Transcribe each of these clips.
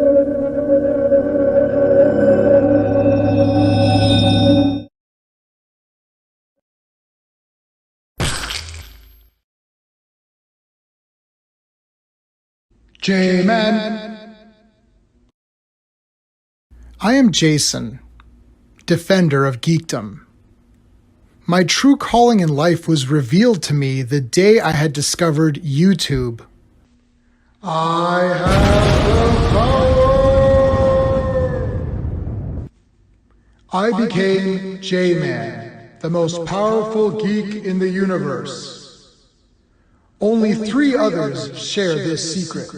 J-Man. I am Jason, defender of geekdom. My true calling in life was revealed to me the day I had discovered YouTube. I have the power! I became J-Man, the most powerful geek in the universe. Only 3 others share this secret.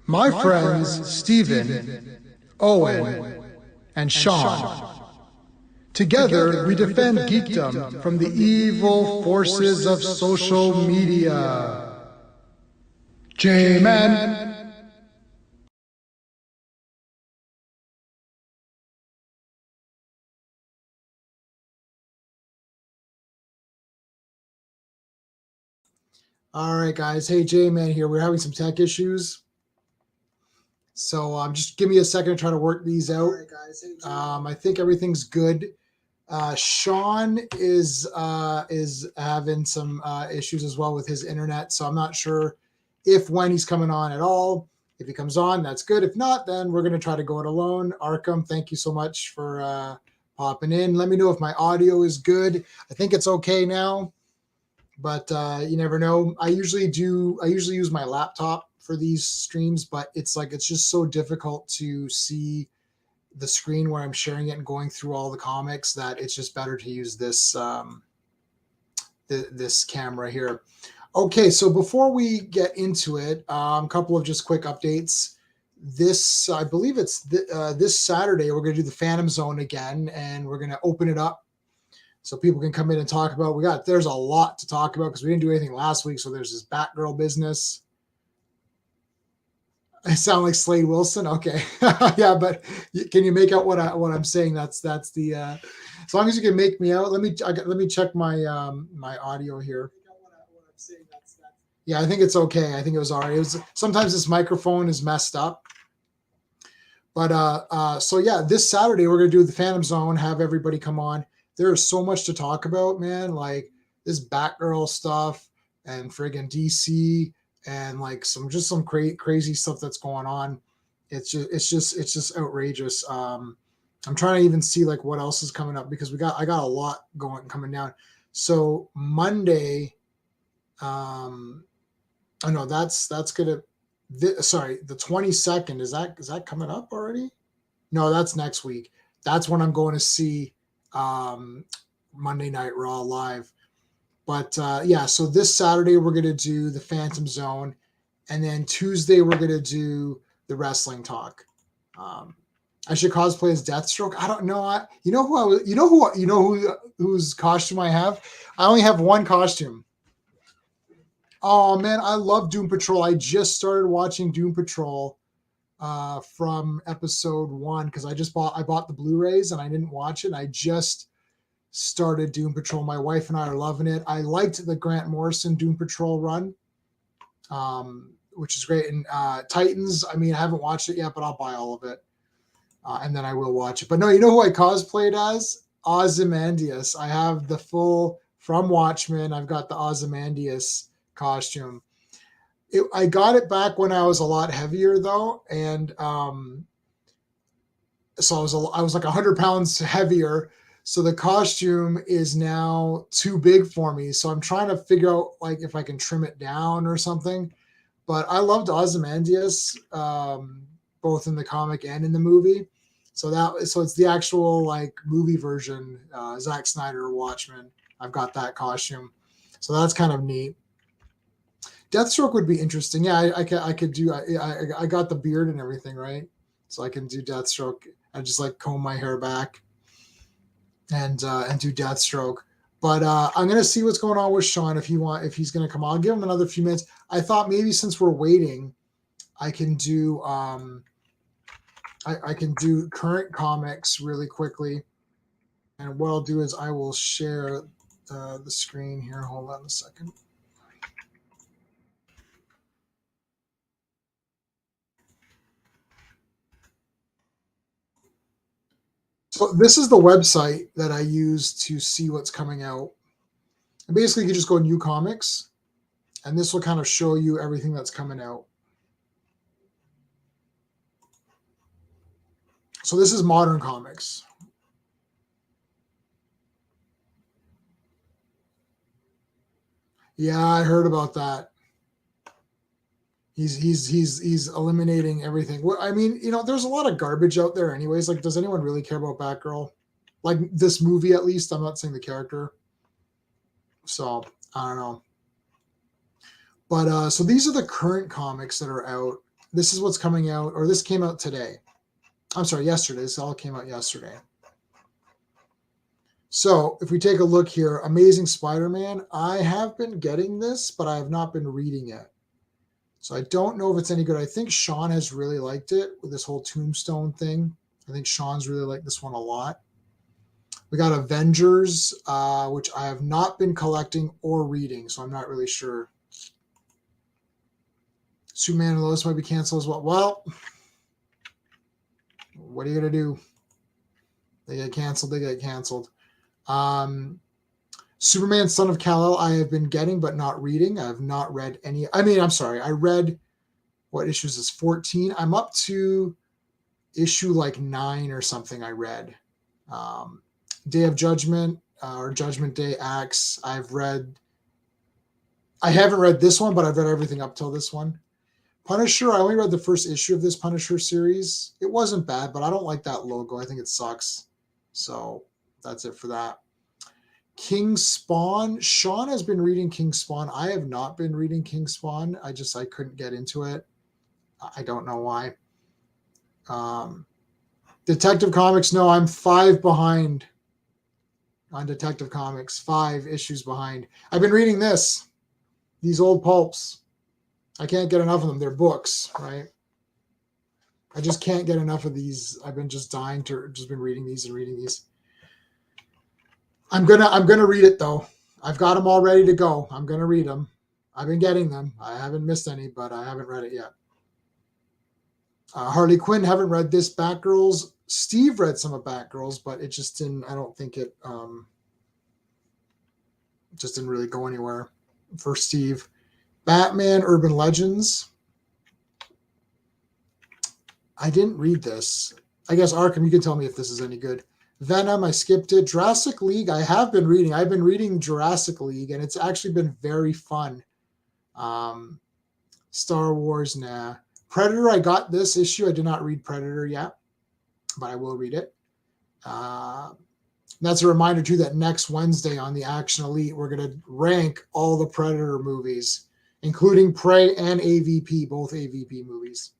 My friends Steven, Owen, and Sean. Together, we defend geekdom from the evil forces of social media. J-Man. All right, guys. Hey, J-Man here. We're having some tech issues. So just give me a second to try to work these out. All right, guys. Hey, I think everything's good. Sean is having some issues as well with his internet, so I'm not sure when he's coming on at all. If he comes on, that's good. If not, then we're going to try to go it alone. Arkham, thank you so much for popping in. Let me know if my audio is good. I think it's okay now, but you never know. I usually use my laptop for these streams, but it's just so difficult to see the screen where I'm sharing it and going through all the comics that it's just better to use this this camera here. Okay, so before we get into it, a couple of just quick updates. This, I believe it's this Saturday, we're going to do the Phantom Zone again, and we're going to open it up so people can come in and talk about. There's a lot to talk about because we didn't do anything last week. So there's this Batgirl business. I sound like Slade Wilson. Okay. Yeah, but can you make out what I'm saying? That's the as long as you can make me out. Let me check my my audio here. Yeah, I think it's okay. I think it was all right. It was sometimes this microphone is messed up. But so yeah, this Saturday we're gonna do the Phantom Zone, have everybody come on. There is so much to talk about, man. Like this Batgirl stuff and friggin' DC and like some crazy stuff that's going on. It's just outrageous. I'm trying to even see like what else is coming up because I got a lot coming down. So Monday, oh no, that's gonna. Sorry, the 22nd is that coming up already? No, that's next week. That's when I'm going to see Monday Night Raw live. But yeah, so this Saturday we're going to do the Phantom Zone, and then Tuesday we're going to do the Wrestling Talk. I should cosplay as Deathstroke. I don't know. Whose costume I have? I only have one costume. Oh man, I love Doom Patrol. I just started watching Doom Patrol from episode 1 because I bought the Blu-rays and I didn't watch it. I just started Doom Patrol. My wife and I are loving it. I liked the Grant Morrison Doom Patrol run, which is great. And Titans, I mean, I haven't watched it yet, but I'll buy all of it. And then I will watch it. But no, you know who I cosplayed as? Ozymandias. I have the full, from Watchmen, I've got the Ozymandias costume. I got it back when I was a lot heavier though. And so I was like 100 pounds heavier. So the costume is now too big for me. So I'm trying to figure out like if I can trim it down or something. But I loved Ozymandias, both in the comic and in the movie. So it's the actual like movie version, Zack Snyder Watchmen. I've got that costume. So that's kind of neat. Deathstroke would be interesting. Yeah, I could do. I got the beard and everything, right? So I can do Deathstroke. I just like comb my hair back and do Deathstroke. But I'm gonna see what's going on with Sean if he's gonna come on. I'll give him another few minutes. I thought maybe since we're waiting, I can do I can do current comics really quickly. And what I'll do is I will share the screen here. Hold on a second. So this is the website that I use to see what's coming out. And basically, you just go New Comics, and this will kind of show you everything that's coming out. So this is Modern Comics. Yeah, I heard about that. He's eliminating everything. Well, I mean, there's a lot of garbage out there anyways. Like, does anyone really care about Batgirl? Like this movie, at least. I'm not saying the character. So I don't know. But so these are the current comics that are out. This is what's coming out, or this came out today. I'm sorry, yesterday. This all came out yesterday. So if we take a look here, Amazing Spider-Man, I have been getting this, but I have not been reading it. So I don't know if it's any good. I think Sean has really liked it with this whole Tombstone thing. I think Sean's really liked this one a lot. We got Avengers, which I have not been collecting or reading, so I'm not really sure. Superman and Lois might be canceled as well. Well, what are you going to do? They get canceled. They get canceled. Superman, Son of Kal-El, I have been getting but not reading. I have not read any. I mean, I'm sorry. I read, what issues is 14? I'm up to issue like 9 or something I read. Day of Judgment or Judgment Day Axe. I haven't read this one, but I've read everything up till this one. Punisher, I only read the first issue of this Punisher series. It wasn't bad, but I don't like that logo. I think it sucks. So that's it for that. King Spawn. Sean has been reading King Spawn. I have not been reading King Spawn. I couldn't get into it. I don't know why. Detective Comics. No, I'm 5 behind on Detective Comics. 5 issues behind. I've been reading these old pulps. I can't get enough of them. They're books, right? I just can't get enough of these. I've been just dying to just been reading these and reading these. I'm gonna read it though. I've got them all ready to go. I'm gonna read them. I've been getting them. I haven't missed any, but I haven't read it yet. Harley Quinn, haven't read this. Batgirls. Steve read some of Batgirls, but it just didn't. I don't think it just didn't really go anywhere for Steve. Batman Urban Legends. I didn't read this. I guess Arkham, you can tell me if this is any good. Venom, I skipped it. Jurassic League, I have been reading. I've been reading Jurassic League, and it's actually been very fun. Star Wars, nah. Predator, I got this issue. I did not read Predator yet, but I will read it. That's a reminder, too, that next Wednesday on the Action Elite, we're going to rank all the Predator movies, including Prey and AVP, both AVP movies.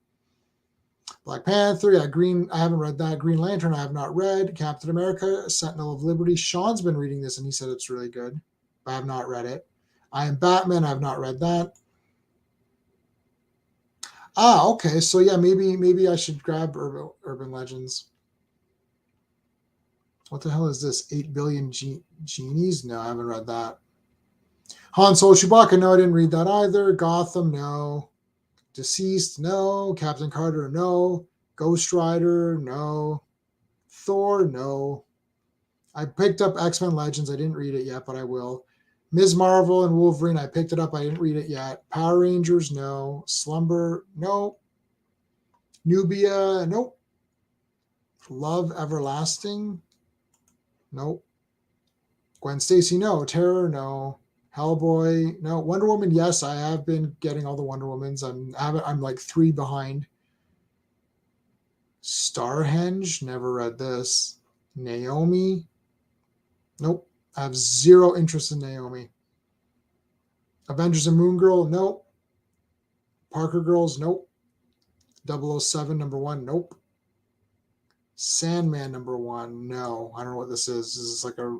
Black Panther, yeah, Green, I haven't read that. Green Lantern, I have not read. Captain America, Sentinel of Liberty. Sean's been reading this, and he said it's really good. I have not read it. I Am Batman, I have not read that. Okay, so yeah, maybe I should grab Urban Legends. What the hell is this? 8 billion genies? No, I haven't read that. Han Solo Chewbacca, no, I didn't read that either. Gotham, no. Deceased, no. Captain Carter, no. Ghost Rider, no. Thor, no. I picked up X-Men Legends. I didn't read it yet, but I will. Ms. Marvel and Wolverine, I picked it up. I didn't read it yet. Power Rangers, no. Slumber, no. Nubia, nope. Love Everlasting, nope. Gwen Stacy, no. Terror, no. Hellboy, no. Wonder Woman, yes, I have been getting all the Wonder Womans. I'm like 3 behind. Starhenge, never read this. Naomi, nope. I have 0 interest in Naomi. Avengers and Moon Girl, nope. Parker Girls, nope. 007 #1, nope. Sandman #1, no. I don't know what this is. This is like a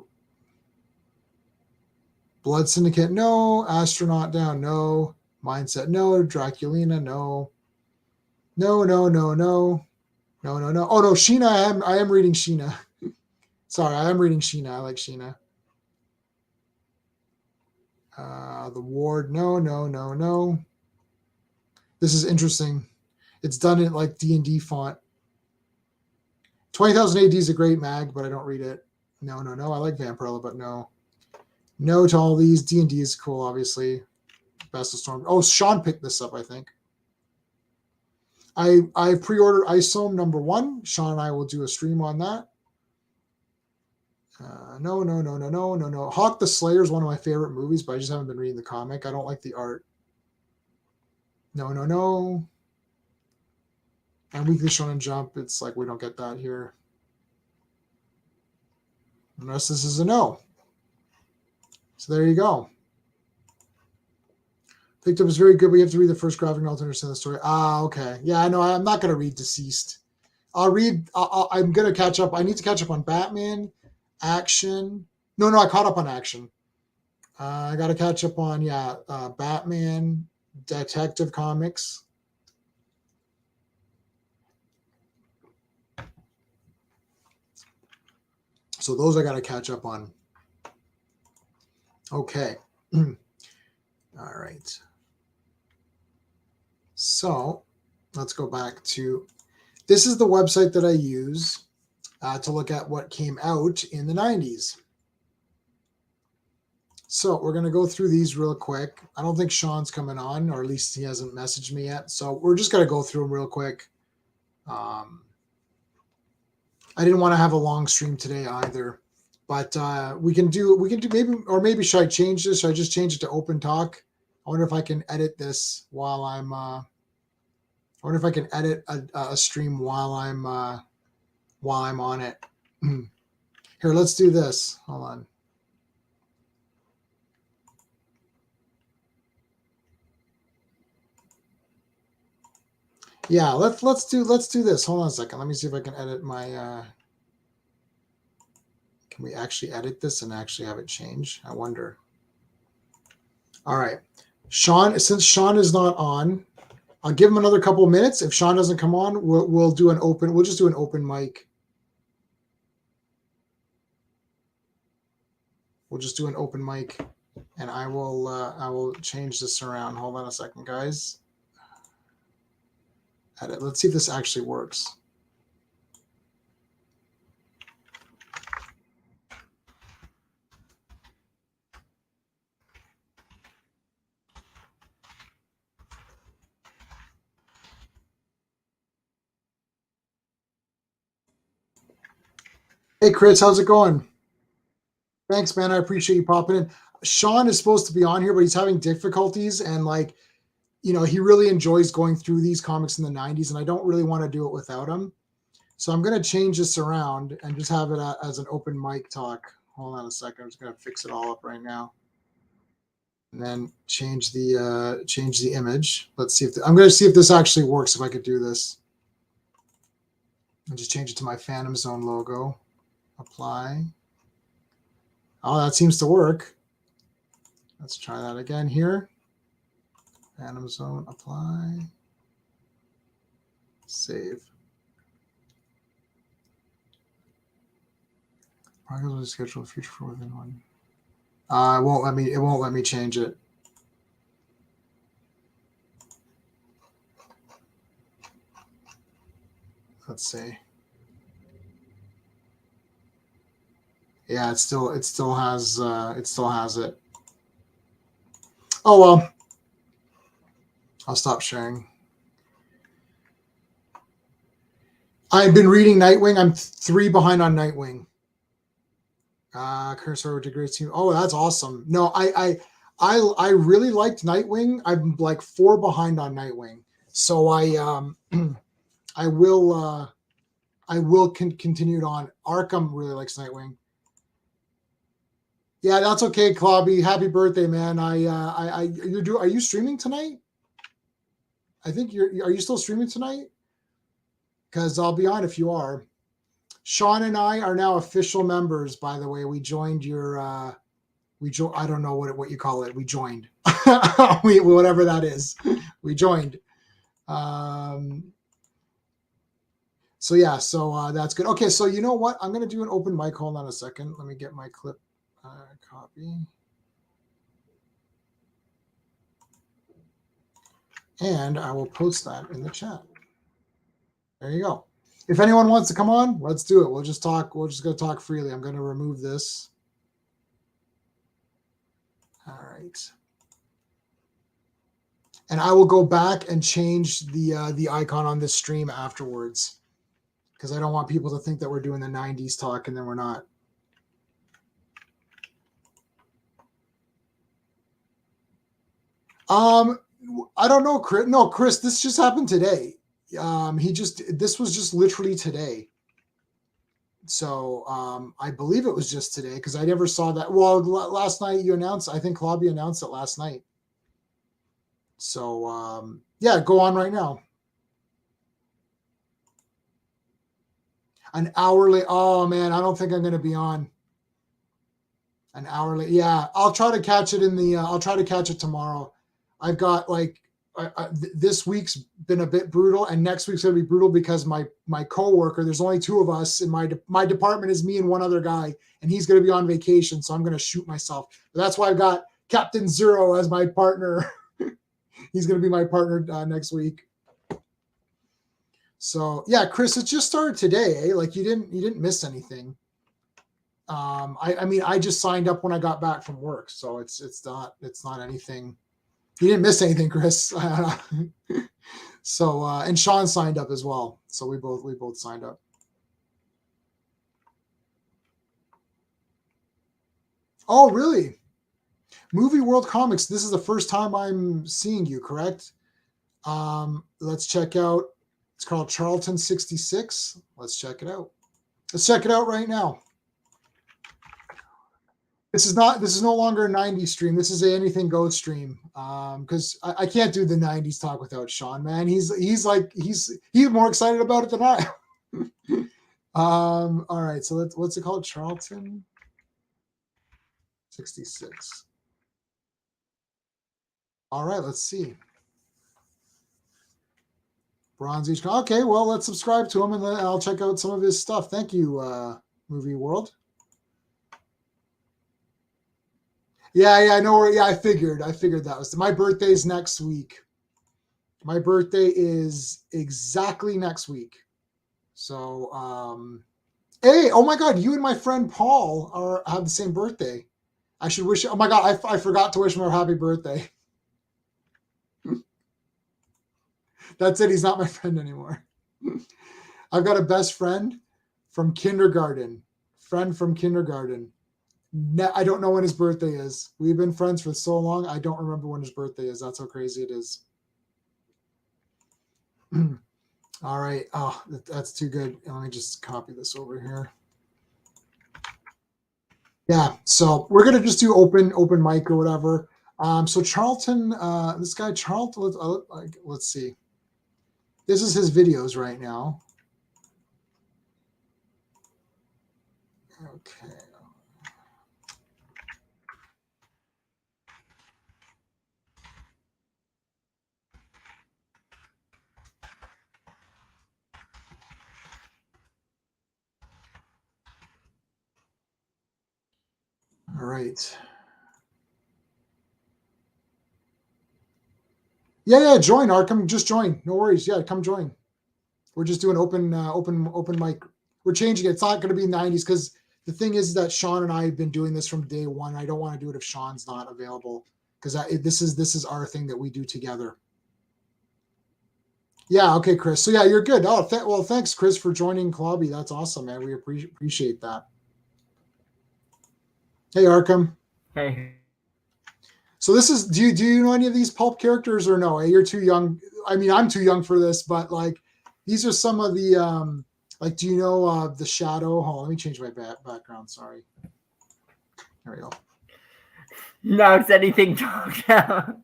Blood Syndicate, no. Astronaut Down, no. Mindset, no. Draculina, no. No. Oh no, Sheena. I am reading Sheena. Sorry, I am reading Sheena. I like Sheena. The Ward, no. This is interesting. It's done in like D&D font. 20,000 AD is a great mag, but I don't read it. No. I like Vampirella, but no. No to all these. D&D is cool, obviously. Best of Storm. Oh, Sean picked this up, I think. I pre-ordered Isome #1. Sean and I will do a stream on that. No. Hawk the Slayer is one of my favorite movies, but I just haven't been reading the comic. I don't like the art. No. And Weekly Shonen Jump, it's like we don't get that here. Unless this is a no. So there you go. Picked up is very good, but you have to read the first graphic novel to understand the story. Ah, okay. Yeah, I know. I'm not going to read Deceased. I'm going to catch up. I need to catch up on Batman, Action. No, I caught up on Action. I got to catch up on, Batman, Detective Comics. So those I got to catch up on. Okay. All right. So let's go back to, this is the website that I use to look at what came out in the 90s. So we're going to go through these real quick. I don't think Sean's coming on, or at least he hasn't messaged me yet. So we're just going to go through them real quick. I didn't want to have a long stream today either, but we can do maybe should I change this? Should I just change it to open talk? I wonder if I can edit this while I'm, I wonder if I can edit a stream while I'm on it. Here, let's do this. Hold on. Yeah, let's do this. Hold on a second. Let me see if I can edit my. Can we actually edit this and actually have it change? I wonder. All right, Sean. Since Sean is not on, I'll give him another couple of minutes. If Sean doesn't come on, we'll do an open. We'll just do an open mic. We'll just do an open mic, and I will change this around. Hold on a second, guys. Edit. Let's see if this actually works. Hey, Chris, how's it going? Thanks, man. I appreciate you popping in. Sean is supposed to be on here, but he's having difficulties, and he really enjoys going through these comics in the 90s, and I don't really want to do it without him. So I'm going to change this around and just have it as an open mic talk. Hold on a second. I'm just going to fix it all up right now. And then change the image. Let's see if I'm going to see if this actually works, if I could do this. I'll just change it to my Phantom Zone logo. Apply. Oh, that seems to work. Let's try that again here. Phantom Zone, apply. Save. Progress will schedule a future for within one. It won't let me change it. Let's see. Yeah, it still has it. Oh well. I'll stop sharing. I've been reading Nightwing. I'm 3 behind on Nightwing. Cursor to Great Team. Oh, that's awesome. No, I really liked Nightwing. I'm like 4 behind on Nightwing. So I will continue it on. Arkham really likes Nightwing. Yeah, that's okay, Clobby. Happy birthday, man. Are you streaming tonight? I think are you still streaming tonight? Because I'll be on if you are. Sean and I are now official members, by the way. We joined your I don't know what you call it. We joined. Whatever that is. We joined. So yeah, that's good. Okay, so you know what? I'm gonna do an open mic. Hold on a second. Let me get my clip copy. And I will post that in the chat. There you go. If anyone wants to come on, let's do it. We'll just talk. We'll just go talk freely. I'm going to remove this. All right. And I will go back and change the icon on this stream afterwards, because I don't want people to think that we're doing the 90s talk and then we're not. I don't know, Chris. No, Chris, this just happened today. This was just literally today. So I believe it was just today, because I never saw that. Well, last night you announced, I think Clobberin announced it last night. So yeah, go on right now. An hour late. Oh man, I don't think I'm going to be on. An hour late. Yeah, I'll try to catch it I'll try to catch it tomorrow. I've got like this week's been a bit brutal, and next week's gonna be brutal because my coworker, there's only two of us in my department, is me and one other guy, and he's gonna be on vacation, so I'm gonna shoot myself. But that's why I've got Captain Zero as my partner. He's gonna be my partner next week. So yeah, Chris, it just started today, eh? Like you didn't miss anything. I mean, I just signed up when I got back from work, so it's not anything. You didn't miss anything, Chris. So and Sean signed up as well, so we both signed up. Oh, really? Movie World Comics. This is the first time I'm seeing you, correct? Let's check out. It's called Charlton 66. Let's check it out. Let's check it out right now. This is no longer a 90s stream. This is a Anything Goes stream. Because I can't do the 90s talk without Sean, man. He's more excited about it than I am. All right, so what's it called? Charlton 66. All right, let's see. Bronze each. Okay, well, let's subscribe to him and then I'll check out some of his stuff. Thank you, Movie World. Yeah, I know. Yeah, I figured that was my birthday's next week. My birthday is exactly next week. So, hey, oh my God, you and my friend Paul have the same birthday. I should wish. Oh my God, I forgot to wish him a happy birthday. That's it. He's not my friend anymore. I've got a best friend from kindergarten. I don't know when his birthday is. We've been friends for so long. I don't remember when his birthday is. That's how crazy it is. All right. Oh, that's too good. Let me just copy this over here. Yeah. So we're going to just do open mic or whatever. So Charlton, this guy, Charlton, let's see. This is his videos right now. Okay. All right. Yeah, join, Arkham. Just join. No worries. Yeah, come join. We're just doing open mic. We're changing it. It's not going to be 90s because the thing is that Sean and I have been doing this from day one. I don't want to do it if Sean's not available because this is our thing that we do together. Yeah, okay, Chris. So yeah, you're good. Oh, well, thanks, Chris, for joining Clobby. That's awesome, man. We appreciate that. Hey, Arkham. Hey. So this is. Do you know any of these pulp characters or no? You're too young. I mean, I'm too young for this, but like these are some of the like. Do you know the Shadow? Hold on, let me change my background. Sorry. There we go. No, it's anything talk now.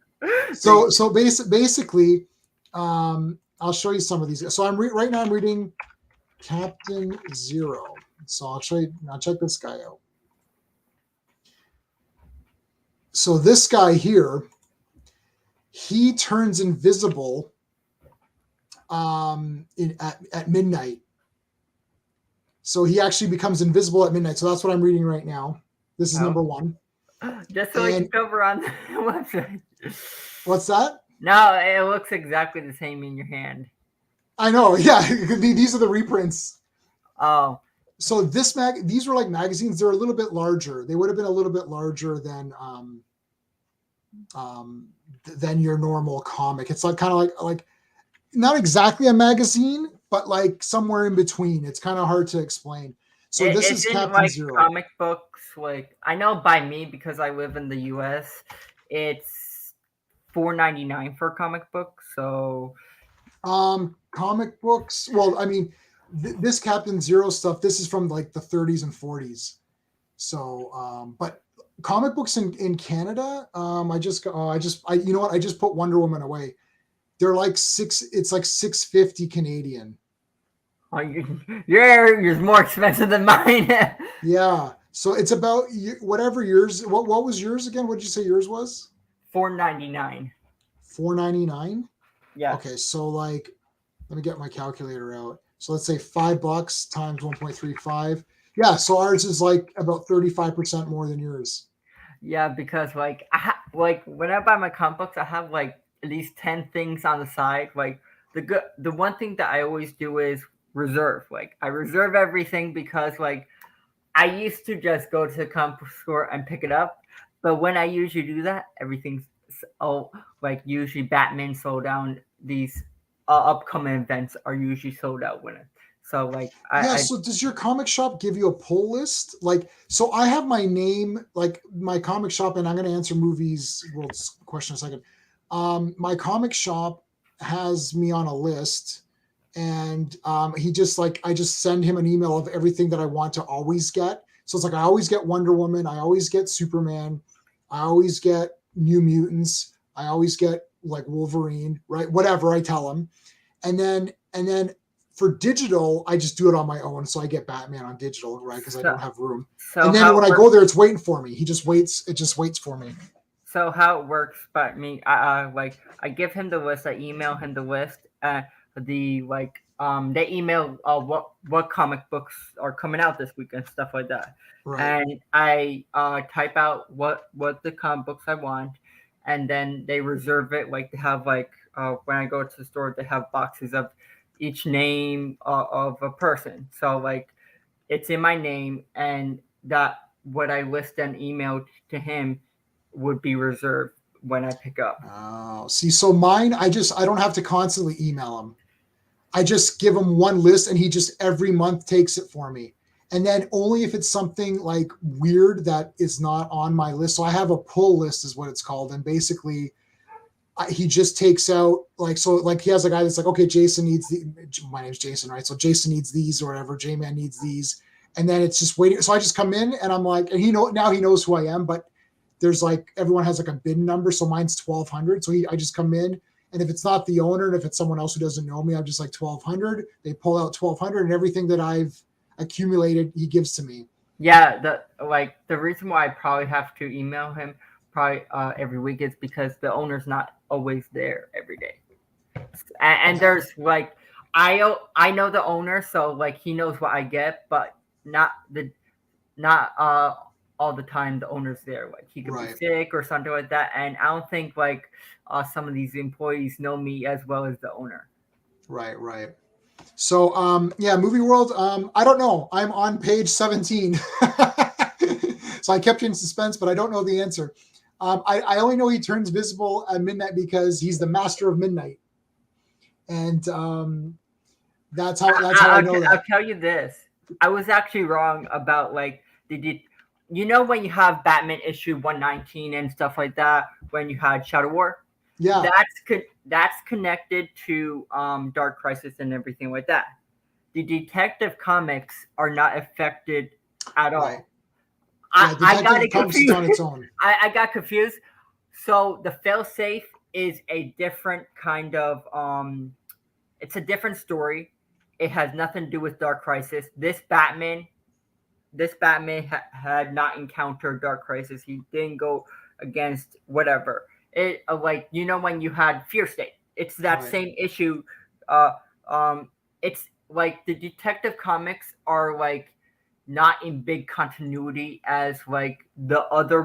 So basically, I'll show you some of these. So right now I'm reading Captain Zero. So I'll show you. Now check this guy out. So this guy here, he turns invisible at midnight. So he actually becomes invisible at midnight. So that's what I'm reading right now. This is number one. Just so we can cover on the website. What's that? No, it looks exactly the same in your hand. I know. Yeah, these are the reprints. Oh, So these were like magazines. They're a little bit larger. They would have been a little bit larger um, than your normal comic. It's like kind of like not exactly a magazine, but like somewhere in between. It's kind of hard to explain. So it this is isn't Captain like Zero. comic books. Like I know by me because I live in the U.S. It's $4.99 for a comic book. So Comic books. Well, I mean, this Captain Zero stuff. This is from like the 30s and 40s. So, but comic books in Canada, you know what? I just put Wonder Woman away. They're like it's like 650 Canadian. oh, yours is more expensive than mine. Yeah. So it's about whatever yours. What was yours again? What did you say yours was? $4.99. 4.99. Yes. Okay, so like, let me get my calculator out. So let's say $5 times 1.35. Yeah, so ours is like about 35% more than yours. Yeah, because like like when I buy my comic books, I have like at least 10 things on the side. Like the one thing that I always do is reserve. Like I reserve everything because like I used to just go to the comic book store and pick it up, but when I usually do that, everything's like usually Batman sold down. These upcoming events are usually sold out when it. So like Yeah, I so does your comic shop give you a pull list? Like, so I have my name, like my comic shop, and I'm going to answer movies world's question in a second. My comic shop has me on a list, and he just like I just send him an email of everything that I want to always get. So it's like I always get Wonder Woman, I always get Superman, I always get New Mutants, I always get like Wolverine, right? Whatever I tell him, and then for digital, I just do it on my own. So I get Batman on digital, right? Because I so don't have room. so And then how it when I works go there, it's waiting for me. He just waits. It just waits for me. So how it works, but me, like I give him the list. I email him the list. They email what comic books are coming out this week and stuff like that. Right. And I type out what the comic books I want, and then they reserve it. Like they have like when I go to the store, they have boxes of each name of a person. So like it's in my name, and that what I list and email to him would be reserved when I pick up. Oh, see, so mine, I don't have to constantly email him. I just give him one list, and he just every month takes it for me. And then only if it's something like weird that is not on my list. So I have a pull list, is what it's called, and basically he just takes out like so like he has a guy that's like, okay, Jason needs my name's Jason, right? So Jason needs these or whatever, J-Man needs these, and then it's just waiting. So I just come in and I'm like, and he knows who I am, but there's like everyone has like a bin number, so mine's 1200. So I just come in, and if it's not the owner and if it's someone else who doesn't know me, I'm just like 1200. They pull out 1200, and everything that I've accumulated he gives to me. Yeah, the reason why I probably have to email him probably every week is because the owner's not always there every day, and Okay. there's like I know the owner, so like he knows what I get, but not the not all the time the owner's there. Like he could be Right. sick or something like that, and I don't think like some of these employees know me as well as the owner. Right. So yeah, movie world. I don't know. I'm on page 17. So I kept you in suspense, but I don't know the answer. I only know he turns visible at midnight because he's the master of midnight, and that's how I know I'll that. tell you this. I was actually wrong about like you know when you have Batman issue 119 and stuff like that when you had Shadow War, Yeah. that's connected to Dark Crisis and everything like that. The Detective Comics are not affected at Right. all. Yeah. I got Detective it Comics is confused. on its own. I got confused. So the failsafe is a different kind of it's a different story. It has nothing to do with Dark Crisis. Had not encountered Dark Crisis. He didn't go against whatever. It like you know when you had Fear State. It's that Right. same issue. Uh, it's like the Detective Comics are like not in big continuity as like the other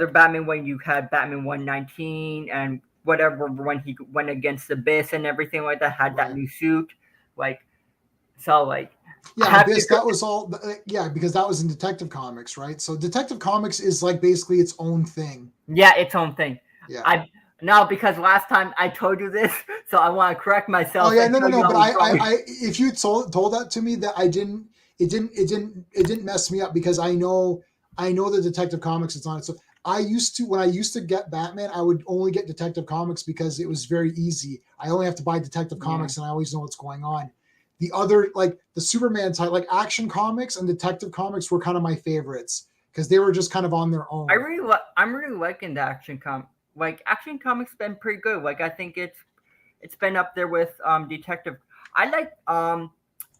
Batman when you had Batman 119 and whatever when he went against Abyss and everything like that, had that Right. new suit, like so like Yeah, Abyss, that was all. Yeah, because that was in Detective Comics, right? So Detective Comics is like basically its own thing. yeah, its own thing. Yeah. I no, because last time I told you this, so I want to correct myself. Oh yeah, and no, no, tell you no. But was wrong. if you told that to me, that I didn't, it didn't mess me up because I know the Detective Comics is on it. So when I used to get Batman, I would only get Detective Comics because it was very easy. I only have to buy Detective Comics, and I always know what's going on. The other, like the Superman type, like Action Comics and Detective Comics, were kind of my favorites because they were just kind of on their own. I'm really liking the Action Comics been pretty good. Like I think it's been up there with Detective. I like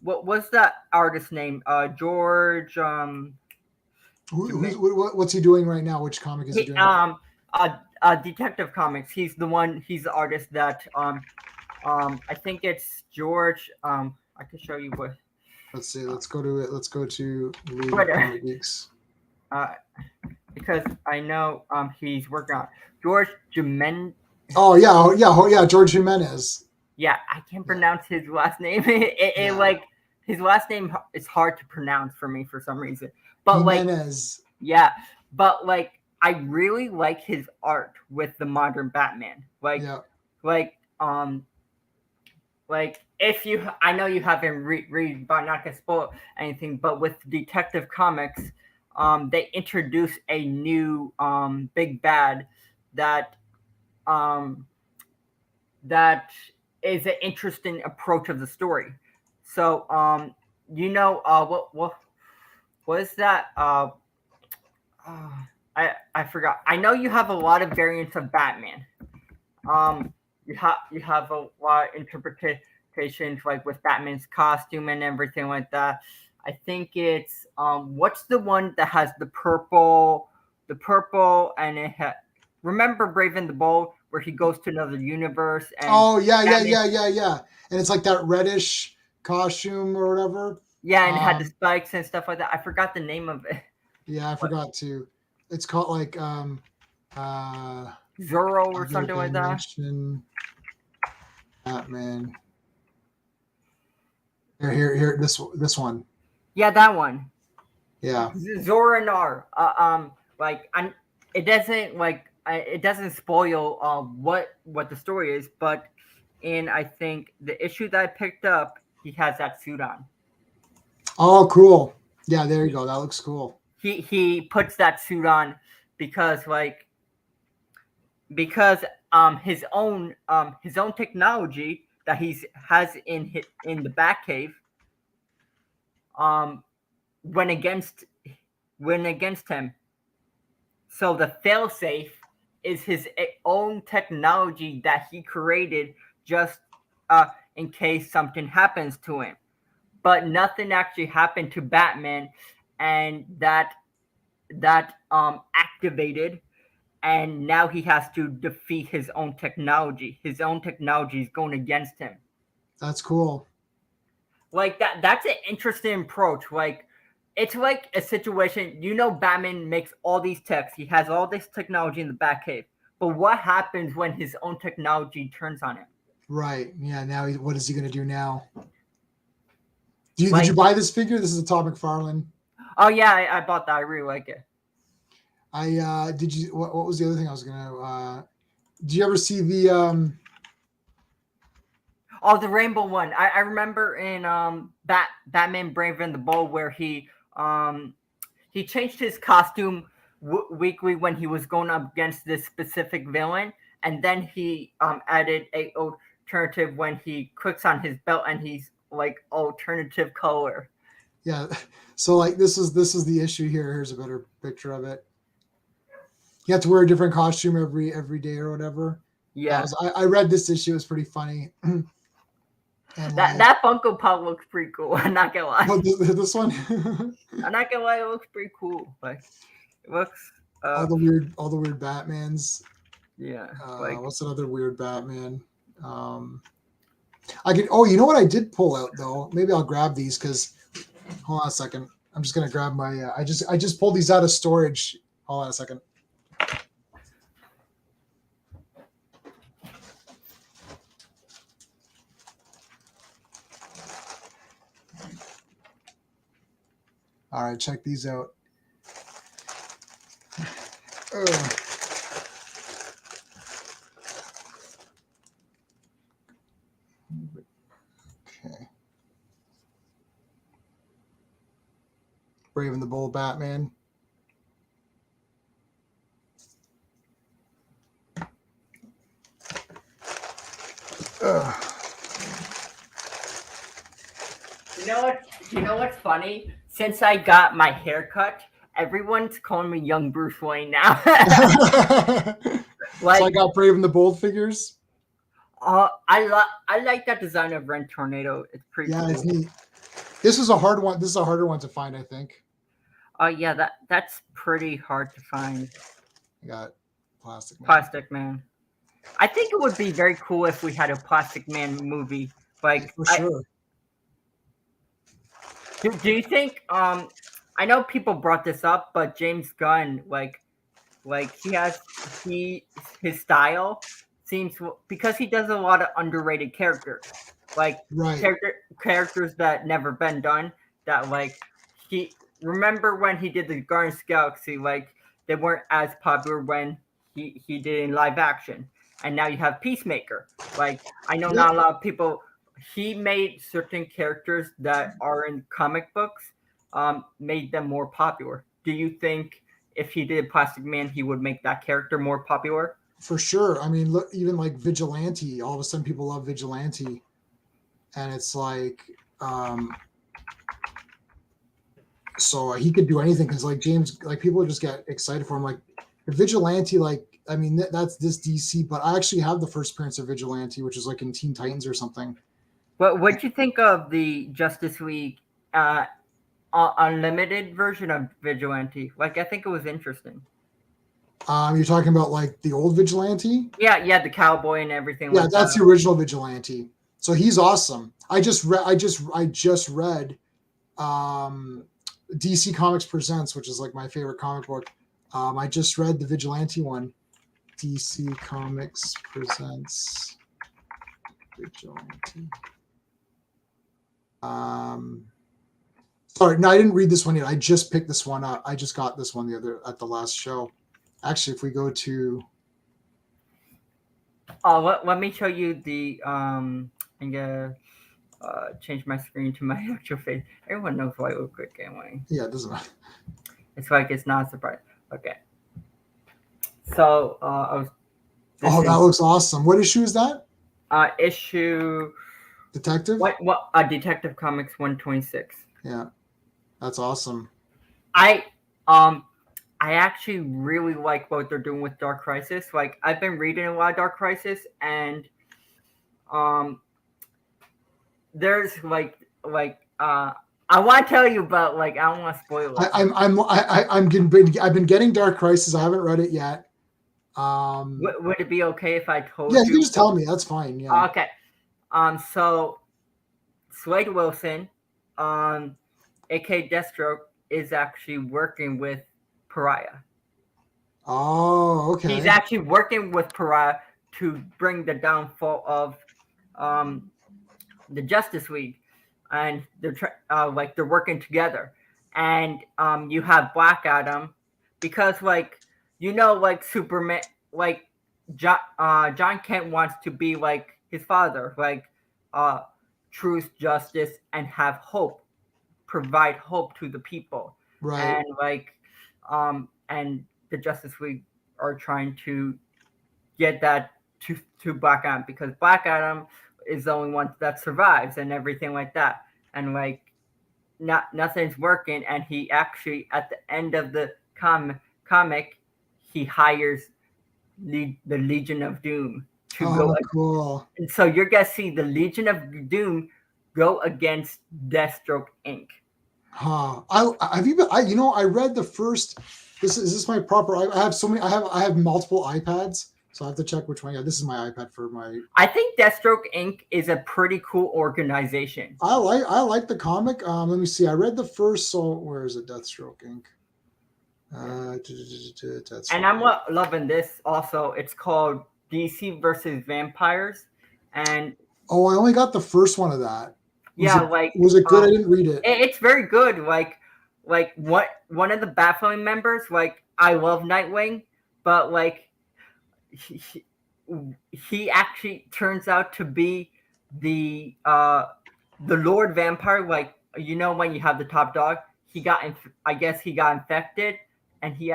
what was that artist name? George What's he doing right now? Which comic is he he doing? Detective Comics. He's the one. He's the artist that I think it's George. I can show you what. Let's see. Let's go to it. Let's go to League of Twitter. Comic Geeks. Because I know he's working on George Jimenez. Oh yeah, George Jimenez. Yeah, I can't pronounce his last name. It like his last name is hard to pronounce for me for some reason. But Jimenez. yeah, but like I really like his art with the modern Batman. Like if you, I know you haven't read, but I'm not gonna spoil anything. But with Detective Comics, they introduce a new big bad that that is an interesting approach of the story. So what is that? I forgot. I know you have a lot of variants of Batman. You have a lot of interpretations like with Batman's costume and everything like that. I think it's what's the one that has the purple and remember Brave and the Bold where he goes to another universe and yeah. And it's like that reddish costume or whatever. Yeah, and it had the spikes and stuff like that. I forgot the name of it. Yeah, I forgot too. It's called like Zorro or something like that. Batman. Here. This one. Yeah, that one. Yeah. Zoronar. It doesn't spoil what the story is, but I think the issue that I picked up, he has that suit on. Oh, cool. Yeah, there you go. That looks cool. He puts that suit on because his own technology that he has in the Batcave went against him. So the failsafe is his own technology that he created just in case something happens to him. But nothing actually happened to Batman, and that activated, and now he has to defeat his own technology. His own technology is going against him. That's cool. Like that's an interesting approach. Like it's like a situation, Batman makes all these techs. He has all this technology in the Batcave. But what happens when his own technology turns on him? Right. Yeah. Now, what is he going to do now? Did you buy this figure? This is a Todd McFarlane. Oh yeah, I bought that. I really like it. Did you? What was the other thing I was gonna? Did you ever see the? Oh, the rainbow one. I remember in Batman Brave and the Bold where he changed his costume weekly when he was going up against this specific villain, and then he added a alternative when he clicks on his belt and he's like alternative color. Yeah, so like this is the issue here. Here's a better picture of it. You have to wear a different costume every day or whatever. Yeah, I read this issue. It was pretty funny. And that Funko Pop looks pretty cool. I'm not gonna lie. This one. I'm not gonna lie. It looks pretty cool. Like it looks. All the weird Batmans. Yeah. What's another weird Batman? I could. Oh, you know what I did pull out though? Maybe I'll grab these because. Hold on a second. I'm just gonna grab my. I just pulled these out of storage. Hold on a second. All right, check these out. Ugh. Okay. Brave and the Bold Batman. Ugh. You know what's funny? Since I got my haircut, everyone's calling me Young Bruce Wayne now. So I got Brave and the Bold figures. I like that design of Ren Tornado. It's pretty cool. It's neat. This is a hard one. This is a harder one to find, I think. Yeah, that's pretty hard to find. I got Plastic Man. Plastic Man. I think it would be very cool if we had a Plastic Man movie. Like, for sure. Do you think? I know people brought this up, but James Gunn, like his style seems, because he does a lot of underrated characters, like characters that never been done. That like he remember when he did the Guardians of the Galaxy, like they weren't as popular when he did in live action, and now you have Peacemaker. Like I know not a lot of people. He made certain characters that are in comic books, made them more popular. Do you think if he did Plastic Man, he would make that character more popular? For sure. I mean, look, even like Vigilante, all of a sudden people love Vigilante. And it's like, so he could do anything because like James, like people just get excited for him. Like the Vigilante, like, I mean, that's this DC, but I actually have the first appearance of Vigilante, which is like in Teen Titans or something. What'd you think of the Justice League unlimited version of Vigilante? Like, I think it was interesting. You're talking about like the old Vigilante? Yeah, the cowboy and everything. Yeah, that's the original Vigilante. So he's awesome. I just read DC Comics Presents, which is like my favorite comic book. I just read the Vigilante one. DC Comics Presents Vigilante. Sorry, no, I didn't read this one yet. I just picked this one up. I just got this one at the last show. Actually, if we go to, let me show you the I'm gonna change my screen to my actual face. Everyone knows why I look quick anyway. Yeah, it doesn't matter. It's like it's not a surprise. Okay. So that looks awesome. What issue is that? Issue Detective. What? Detective Comics 126. Yeah, that's awesome. I actually really like what they're doing with Dark Crisis. Like I've been reading a lot of Dark Crisis, and there's like I want to tell you about, like, I don't want to spoil it. I've been getting Dark Crisis. I haven't read it yet. Would it be okay if I told you? Yeah, you can just tell me. That's fine. Yeah. Okay. So Slade Wilson, aka Deathstroke, is actually working with Pariah. Oh, okay. He's actually working with Pariah to bring the downfall of the Justice League, and they're working together. And you have Black Adam, because like Superman, like John Kent wants to be like his father, like truth, justice, and have hope, provide hope to the people. Right. And and the Justice League are trying to get that to Black Adam, because Black Adam is the only one that survives and everything like that. And like nothing's working, and he actually, at the end of the comic, he hires the Legion of Doom to go. Cool. And so you're gonna see the Legion of Doom go against Deathstroke Inc. I read the first. Is this my proper? I have so many. I have multiple iPads, so I have to check which one. Yeah, this is my iPad for my. I think Deathstroke Inc. is a pretty cool organization. I like the comic. Let me see. I read the first. So where is it? Deathstroke Inc. And I'm loving this also. It's called DC versus Vampires, and I only got the first one of that. Was it good? I didn't read it. It's very good. Like like one of the Batflame members, like I love Nightwing, but like he, he actually turns out to be the Lord Vampire. Like when you have the top dog, I guess he got infected, and he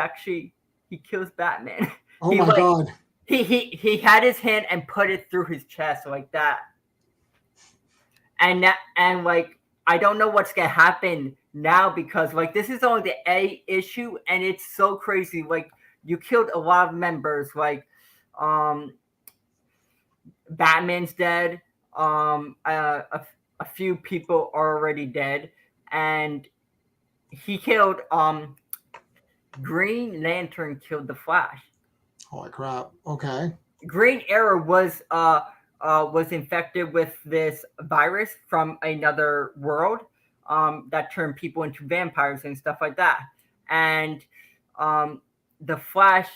kills Batman. Oh he my like God. he had his hand and put it through his chest like that, and like I don't know what's gonna happen now because like this is only the A issue and it's so crazy. Like you killed a lot of members. Like um, Batman's dead. A few people are already dead, and he killed Green Lantern killed the Flash. Holy crap. Okay. Green Arrow was infected with this virus from another world that turned people into vampires and stuff like that. And um, the Flash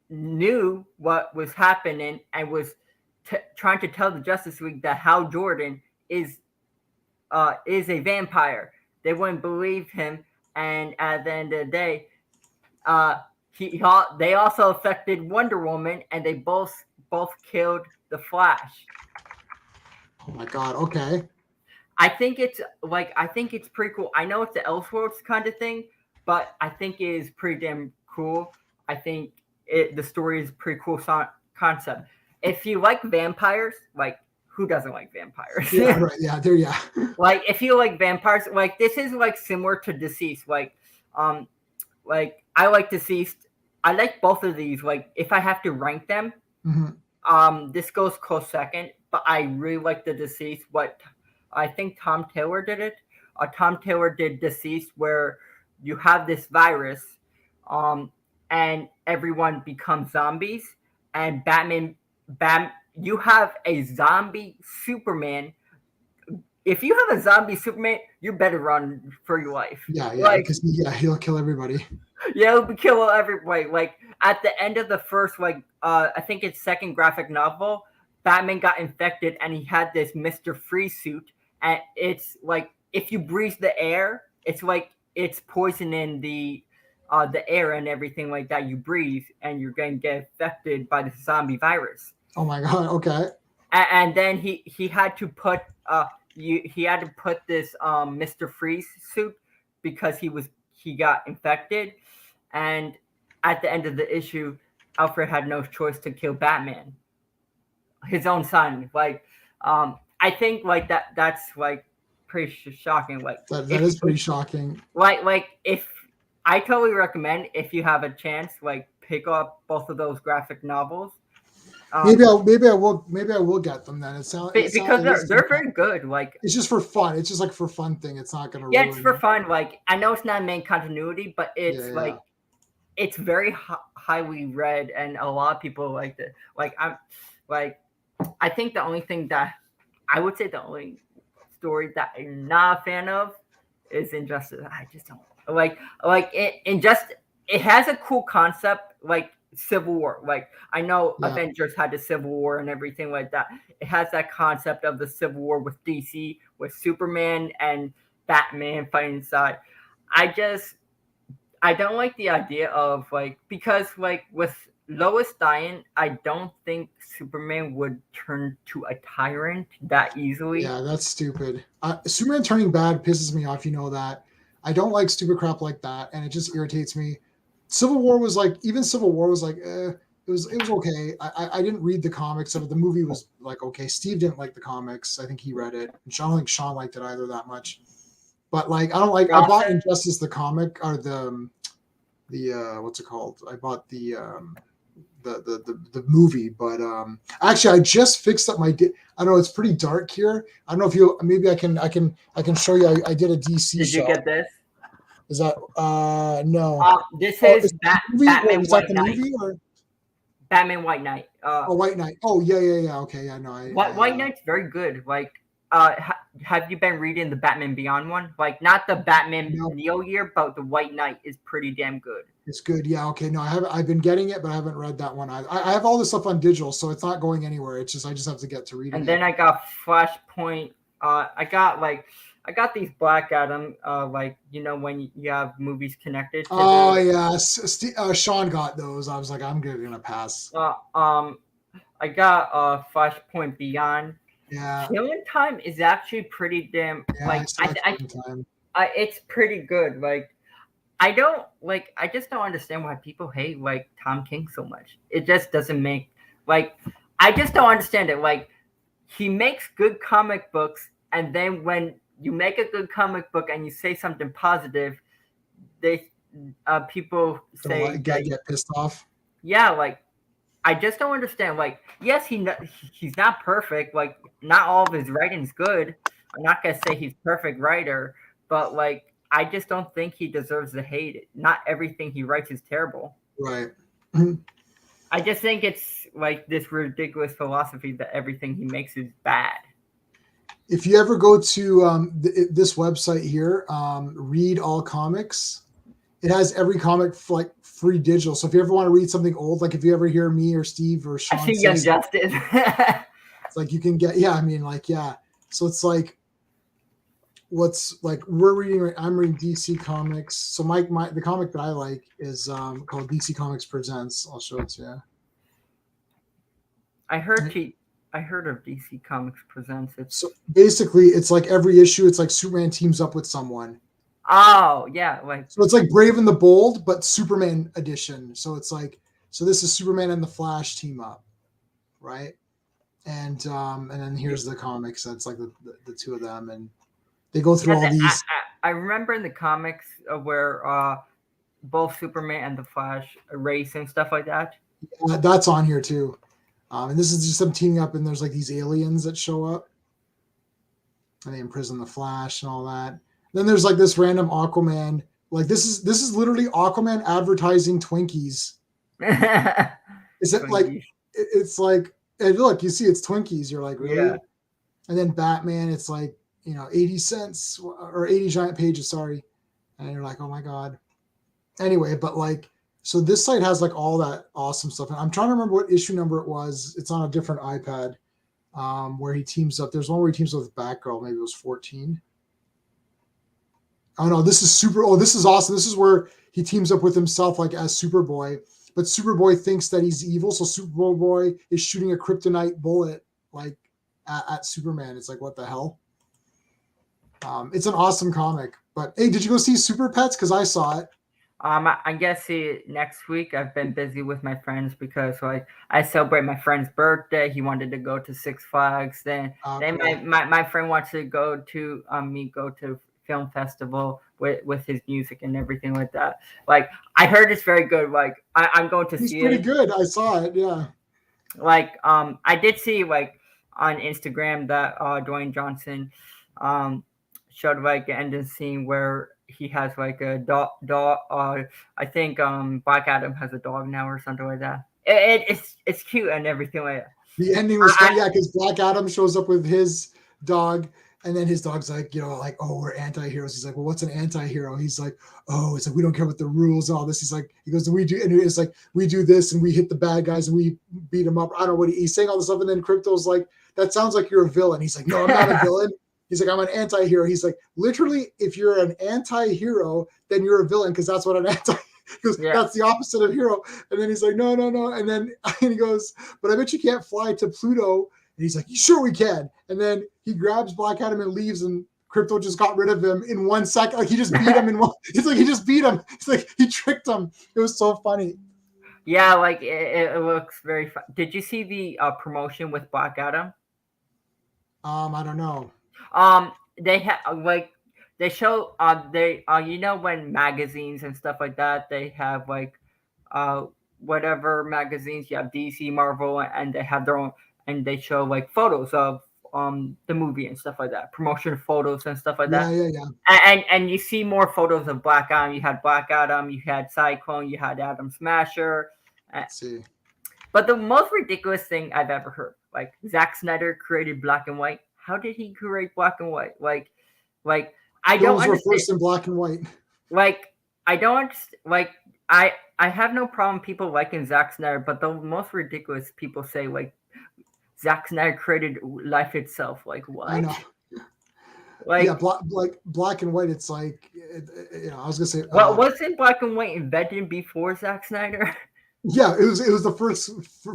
knew what was happening and was trying to tell the Justice League that Hal Jordan is a vampire. They wouldn't believe him, and at the end of the day, uh, they also affected Wonder Woman, and they both killed the Flash. Oh my God. Okay. I think it's pretty cool. I know it's the Elseworlds kind of thing, but I think it is pretty damn cool. I think the story is a pretty cool concept. If you like vampires, like who doesn't like vampires? Yeah. Right. Yeah. There. Yeah. Like if you like vampires, like this is like similar to Deceased. Like I like Deceased. I like both of these. Like if I have to rank them, this goes close second. But I really like the Deceased. What I think Tom Taylor did it. Tom Taylor did Deceased, where you have this virus, and everyone becomes zombies, and you have a zombie Superman. If you have a zombie Superman, you better run for your life. Yeah. Yeah. Like, Because he'll kill everybody. yeah, he'll kill everybody. Like at the end of the first, I think it's second graphic novel, Batman got infected and he had this Mr. Freeze suit, and it's like if you breathe the air, it's like it's poisoning the air and everything like that you breathe, and you're going to get affected by the zombie virus. Oh my God. Okay. And then he had to put he had to put this Mr. Freeze suit because he got infected, and at the end of the issue, Alfred had no choice to kill Batman, his own son. Like I think like that's like pretty shocking. Like that is pretty shocking. Like if I totally recommend if you have a chance, like pick up both of those graphic novels. Maybe I will get them then. Because they're very good. Like it's just for fun. It's just like for fun thing. It's not gonna. It's for fun. Like I know it's not main continuity, but it's it's very highly read, and a lot of people like it. I think the only thing that I would say the only story that I'm not a fan of is Injustice. I just don't like it has a cool concept like Civil War. Like I know Avengers had the Civil War and everything like that. It has that concept of the Civil War with DC, with Superman and Batman fighting inside. I don't like the idea of because with Lois dying, I don't think Superman would turn to a tyrant that easily. Yeah, that's stupid. Superman turning bad pisses me off. You know that. I don't like stupid crap like that, and it just irritates me. Civil War was like it was okay. I didn't read the comics of it. The movie was like okay. Steve didn't like the comics. I think he read it. And I don't think Sean liked it either that much. But like I don't like. I bought Injustice the comic or the what's it called? I bought the movie, but actually I just fixed up my. I know it's pretty dark here. I don't know if you maybe I can show you. I did a DC. Did you get this? Is that no? This is Batman is White that the Knight. movie or Batman White Knight. White Knight. Oh yeah. Okay, yeah, no. White Knight's very good. Like, have you been reading the Batman Beyond one? Like, not the Batman Neo year, but the White Knight is pretty damn good. It's good. Yeah. Okay. No, I haven't. I've been getting it, but I haven't read that one. I have all this stuff on digital, so it's not going anywhere. It's just I just have to get to read it. And then I got Flashpoint. I I got these Black Adam, like when you have movies connected to Oh the. yeah, Sean got those. I was like, I'm gonna pass. Uh, um, I got Flashpoint Beyond. Yeah, Killing Time is actually pretty damn yeah, I like saw Killing Time. it's pretty good. Like I don't like I just don't understand why people hate like Tom King so much. It just doesn't make like I just don't understand it. Like he makes good comic books, and then when you make a good comic book and you say something positive, they people Don't say that get pissed off. yeah, like I just don't understand. Like yes, he's not perfect. Like not all of his writing's good. I'm not gonna say he's perfect writer, but like I just don't think he deserves the hate. Not everything he writes is terrible. Right. I just think it's like this ridiculous philosophy that everything he makes is bad. If you ever go to this website here, Read All Comics, it has every comic like free digital. So if you ever want to read something old, like if you ever hear me or Steve or I Sean see say Young something, Justice. it's like you can get. Yeah, I mean, like yeah. So it's like what's like we're reading. I'm reading DC Comics. So the comic that I like is called DC Comics Presents. I'll show it to you. I heard I heard of DC Comics Presents. It's So basically, it's like every issue, it's like Superman teams up with someone. oh yeah, like So it's like Brave and the Bold, but Superman edition. So it's like, so this is Superman and the Flash team up, right? And then here's the comics. That's like the two of them, and they go through yeah. all these. I remember in the comics where both Superman and the Flash race and stuff like that. That's on here too. And this is just them teaming up, and there's like these aliens that show up, and they imprison the Flash and all that. Then there's like this random Aquaman. Like this is literally Aquaman advertising Twinkies. Is it like it's like and look, you see it's Twinkies. You're like, really? Yeah. And then Batman, it's like 80 cents or 80 giant pages. Sorry, and you're like, oh my god. Anyway, but like, so this site has like all that awesome stuff, and I'm trying to remember what issue number it was. It's on a different iPad, where he teams up. There's one where he teams up with Batgirl. Maybe it was 14. Oh no, this is super. Oh, this is awesome. This is where he teams up with himself, like as Superboy. But Superboy thinks that he's evil, so Superboy is shooting a kryptonite bullet like at Superman. It's like, what the hell? It's an awesome comic. But hey, did you go see Super Pets? Because I saw it. I guess see next week. I've been busy with my friends because like I celebrate my friend's birthday. He wanted to go to Six Flags. Then Cool. my friend wants to go to go to film festival with his music and everything like that. Like I heard it's very good. Like I'm going to see it. It's pretty good. I saw it. Yeah. Like I did see like on Instagram that Dwayne Johnson showed like an ending scene where he has like a dog. I think Black Adam has a dog now or something like that. It's cute and everything like that. The ending was funny, yeah, because Black Adam shows up with his dog, and then his dog's like, like, oh, we're anti-heroes. He's like, well, what's an anti-hero? He's like, oh, it's like we don't care what the rules and all this. He's like, he goes, we do, and it's like we do this and we hit the bad guys and we beat them up. I don't know what he's saying all this stuff, and then Crypto's like, that sounds like you're a villain. He's like, no, I'm not a villain. He's like, I'm an anti-hero. He's like, literally, if you're an anti-hero, then you're a villain because that's what an anti. Because that's the opposite of hero. And then he's like, no. And then he goes, but I bet you can't fly to Pluto. And he's like, sure we can. And then he grabs Black Adam and leaves, and Crypto just got rid of him in 1 second. Like he just beat him in one. It's like he just beat him. It's like he tricked him. It was so funny. Yeah, like it looks very fun. Did you see the promotion with Black Adam? I don't know. They have like they show when magazines and stuff like that, they have like whatever magazines you have, DC, Marvel, and they have their own, and they show like photos of the movie and stuff like that, promotion photos and stuff like that. Yeah. And you see more photos of Black Adam. You had Black Adam, you had Cyclone, you had Atom Smasher. Let's see. But the most ridiculous thing I've ever heard, like Zack Snyder created black and white. How did he create black and white? Like I don't understand. Were first in black and white. Like I don't like I have no problem people liking Zack Snyder, but the most ridiculous people say like Zack Snyder created life itself. Like what? I know. Like, yeah, like black and white. It's like, I was gonna say, what wasn't black and white invented before Zack Snyder? yeah, it was the first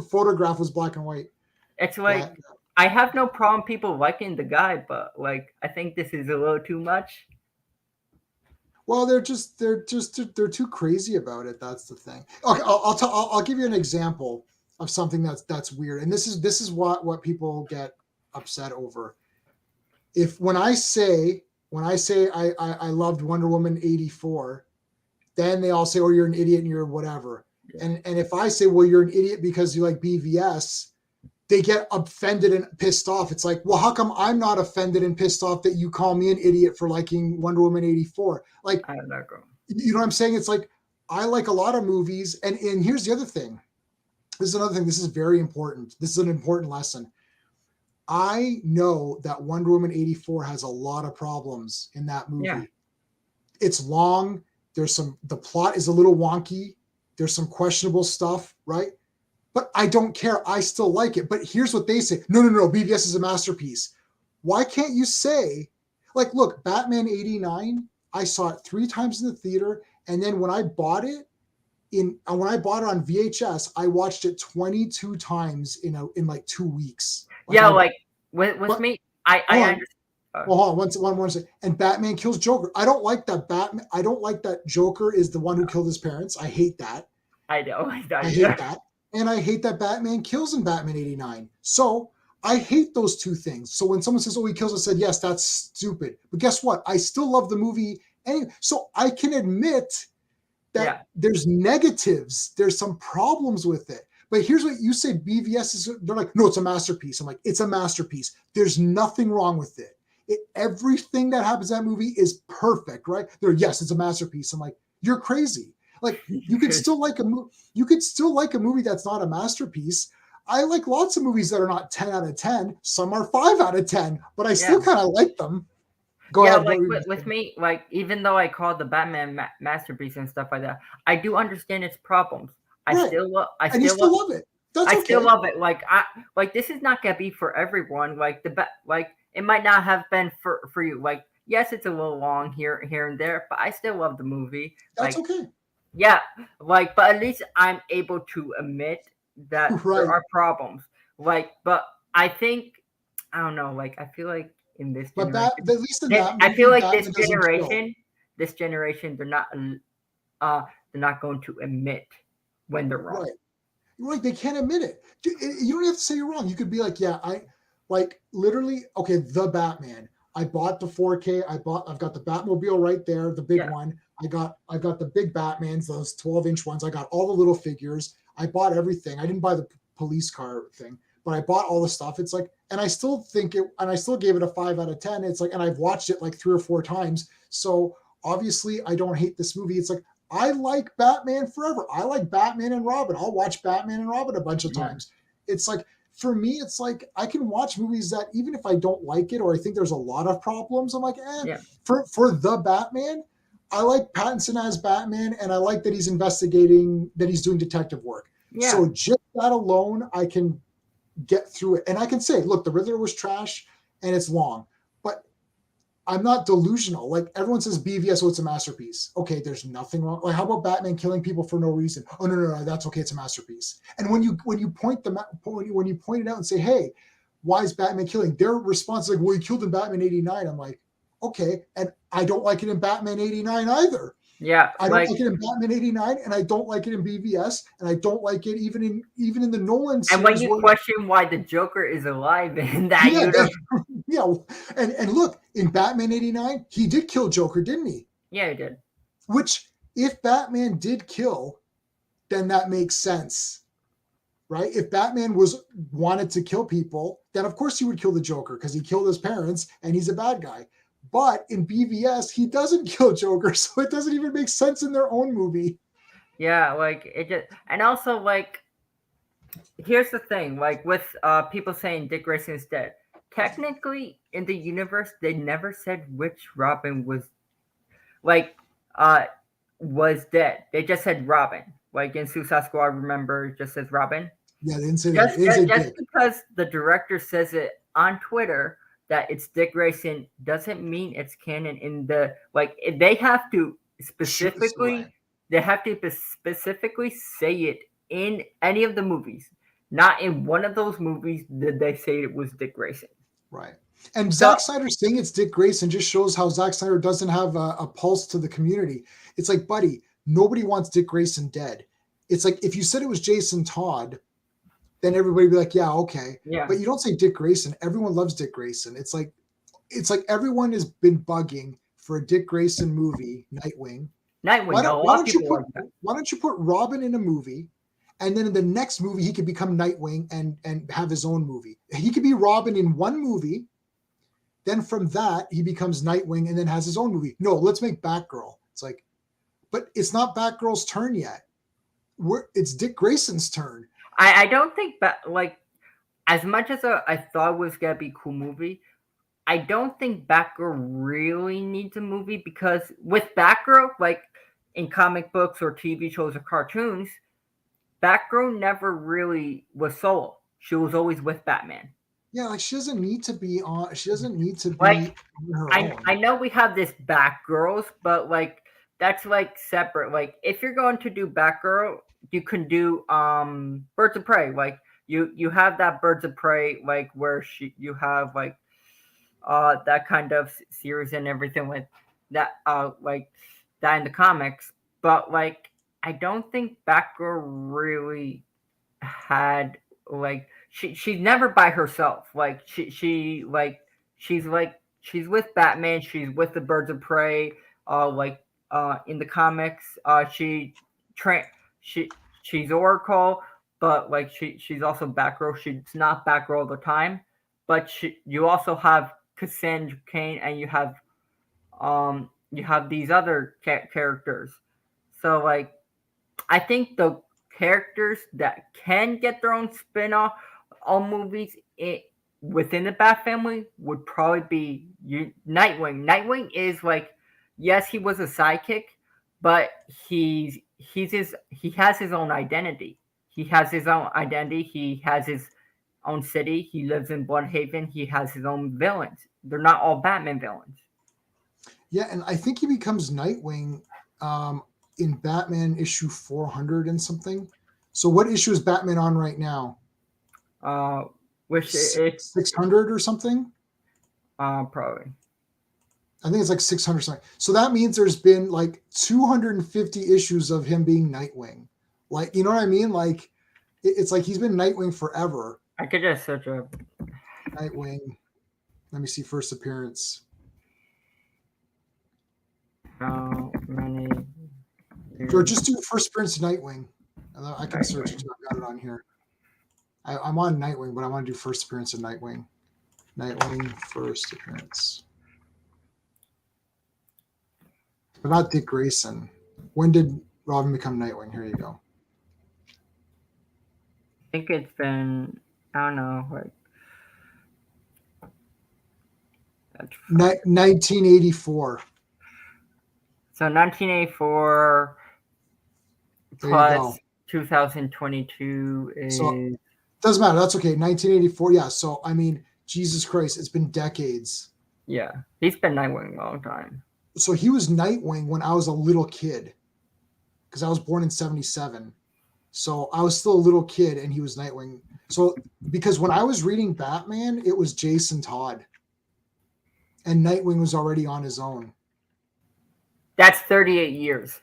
photograph was black and white. It's Black. like I have no problem people liking the guy, but like I think this is a little too much. Well, they're too crazy about it. That's the thing. Okay, I'll give you an example of something that's weird, and this is what people get upset over. If when I say I loved Wonder Woman 84, then they all say, oh, you're an idiot and you're whatever. Yeah. And if I say, well, you're an idiot because you like BVS, they get offended and pissed off. It's like, well, how come I'm not offended and pissed off that you call me an idiot for liking Wonder Woman 84? Like, I don't know. you know what I'm saying? It's like, I like a lot of movies. And here's the other thing. This is another thing. This is very important. This is an important lesson. I know that Wonder Woman 84 has a lot of problems in that movie. Yeah. It's long. The plot is a little wonky. There's some questionable stuff, right? But I don't care. I still like it. But here's what they say. No, BVS is a masterpiece. Why can't you say, like, look, Batman 89, I saw it 3 times in the theater. And then when I bought it on VHS, I watched it 22 times in like 2 weeks. Like with me, I understand. Well, hold on, one second. And Batman kills Joker. I don't like that Batman. I don't like that Joker is the one who killed his parents. I hate that. I know. I hate that. And I hate that Batman kills in Batman 89. So I hate those two things. So when someone says, oh, he kills, I said, yes, that's stupid. But guess what? I still love the movie anyway. So I can admit that there's negatives. There's some problems with it. But here's what you say, BVS is, they're like, no, it's a masterpiece. I'm like, it's a masterpiece. There's nothing wrong with it. Everything that happens in that movie is perfect, right? Yes, it's a masterpiece. I'm like, you're crazy. Like, you could still like a movie. You could still like a movie that's not a masterpiece. I like lots of movies that are not 10 out of 10. Some are 5 out of 10, but I still kind of like them. Go ahead. Like with me, like even though I call the Batman masterpiece and stuff like that, I do understand its problems. I still love it. I still love it. Like this is not gonna be for everyone. Like it might not have been for you. Like, yes, it's a little long here and there, but I still love the movie. That's okay. Yeah, like, but at least I'm able to admit that there are problems. Like, but I think I don't know. Like, I feel like in this generation, at least in that movie, I feel like this generation, they're not going to admit when they're wrong. Right, they can't admit it. You don't have to say you're wrong. You could be like, yeah, literally, okay, the Batman. I bought the 4K. I've got the Batmobile right there, the big one. I got the big Batmans, those 12-inch ones. I got all the little figures. I bought everything. I didn't buy the police car thing, but I bought all the stuff. It's like, and I still gave it a 5 out of 10. It's like, and I've watched it like 3 or 4 times. So obviously I don't hate this movie. It's like, I like Batman forever. I like Batman and Robin. I'll watch Batman and Robin a bunch of times. It's like, for me, it's like I can watch movies that even if I don't like it or I think there's a lot of problems, I'm like, For the Batman, I like Pattinson as Batman, and I like that he's investigating, that he's doing detective work. Yeah. So just that alone, I can get through it. And I can say, look, the Riddler was trash and it's long, but I'm not delusional. Like everyone says BVS, it's a masterpiece. Okay, there's nothing wrong. Like how about Batman killing people for no reason? Oh no, that's okay. It's a masterpiece. And when you point it out and say, hey, why is Batman killing? Their response is like, well, he killed in Batman 89. I'm like, okay, and I don't like it in Batman 89 either. Yeah, I don't like it in Batman 89, and I don't like it in BVS, and I don't like it even in the Nolan series. And when you question why the Joker is alive in that universe. And look, in Batman 89, he did kill Joker, didn't he? Yeah, he did. Which, if Batman did kill, then that makes sense, right? If Batman wanted to kill people, then of course he would kill the Joker because he killed his parents and he's a bad guy. But in BVS, he doesn't kill Joker, so it doesn't even make sense in their own movie. Yeah, like it just, and also like, here's the thing, like with people saying Dick Grayson is dead. Technically, in the universe, they never said which Robin was dead. They just said Robin. Like in Suicide Squad, remember, it just says Robin. Yeah, they didn't say that. Just because the director says it on Twitter that it's Dick Grayson doesn't mean it's canon in the like they have to Right. specifically specifically say it in any of the movies. Not in one of those movies did they say it was Dick Grayson. Right. And So Zack Snyder saying it's Dick Grayson just shows how Zack Snyder doesn't have a pulse to the community. It's like, buddy, nobody wants Dick Grayson dead. It's like if you said it was Jason Todd, then everybody would be like, yeah, okay. yeah, But you don't say Dick Grayson. Everyone loves Dick Grayson. It's like everyone has been bugging for a Dick Grayson movie, Nightwing. Why Nightwing. A don't lot why of don't you people put like that. why don't you put Robin in a movie, and then in the next movie he could become Nightwing and have his own movie. He could be Robin in one movie, then from that he becomes Nightwing and then has his own movie. No, let's make Batgirl. It's like, but it's not Batgirl's turn yet. It's Dick Grayson's turn. I don't think like as much as I thought it was gonna be a cool movie, I don't think Batgirl really needs a movie because with Batgirl, like in comic books or TV shows or cartoons, Batgirl never really was solo. She was always with Batman. Yeah, like she doesn't need to be on. She doesn't need to Like be on her I own. know we have this Batgirls, but like that's like separate. Like if you're going to do Batgirl, you can do Birds of Prey. Like you have that Birds of Prey like where you have like that kind of series and everything like that in the comics. But like I don't think Batgirl really had like she's never by herself. Like she's like she's with Batman. She's with the Birds of Prey. Like in the comics, tra- she she's Oracle, but like she's also Batgirl. She's not Batgirl all the time, but you also have Cassandra Cain and you have these other characters. So like I think the characters that can get their own spin-off on movies within the Bat family would probably be Nightwing. Nightwing is like, yes, he was a sidekick, but he has his own identity. He has his own identity. He has his own city. He lives in Bloodhaven. He has his own villains. They're not all Batman villains. Yeah, and I think he becomes Nightwing in Batman issue 400 and something. So what issue is Batman on right now? Uh, which it 600 or something? probably. I think it's like 600 something. So that means there's been like 250 issues of him being Nightwing. Like, you know what I mean? Like, it's like he's been Nightwing forever. I could just search up. Nightwing. Let me see first appearance. How many? Or just do first appearance of Nightwing. I can search it too. I've got it on here. I'm on Nightwing, but I want to do first appearance of Nightwing. Nightwing first appearance. But not Dick Grayson. When did Robin become Nightwing? Here you go. I think it's been I don't know like 1984. So 1984 plus 2022 is So doesn't matter. That's okay. 1984. Yeah. So I mean, Jesus Christ, it's been decades. yeah. He's been Nightwing a long time. So he was Nightwing when I was a little kid, because I was born in '77. So I was still a little kid, and he was Nightwing. So because when I was reading Batman, it was Jason Todd, and Nightwing was already on his own. That's 38 years.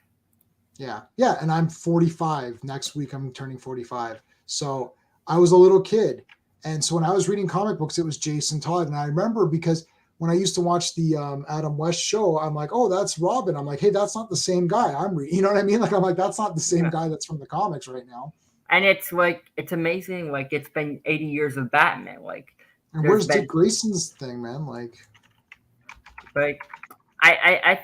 Yeah, yeah, and I'm 45. Next week I'm turning 45. So I was a little kid, and so when I was reading comic books, it was Jason Todd, and I remember because when I used to watch the Adam West show, I'm like, oh, that's Robin. I'm like, hey, that's not the same guy. You know what I mean? Like, I'm like, that's not the same Yeah. guy that's from the comics right now. And it's like it's amazing. Like it's been 80 years of Batman. Like And there's where's been Dick Grayson's thing, man? Like I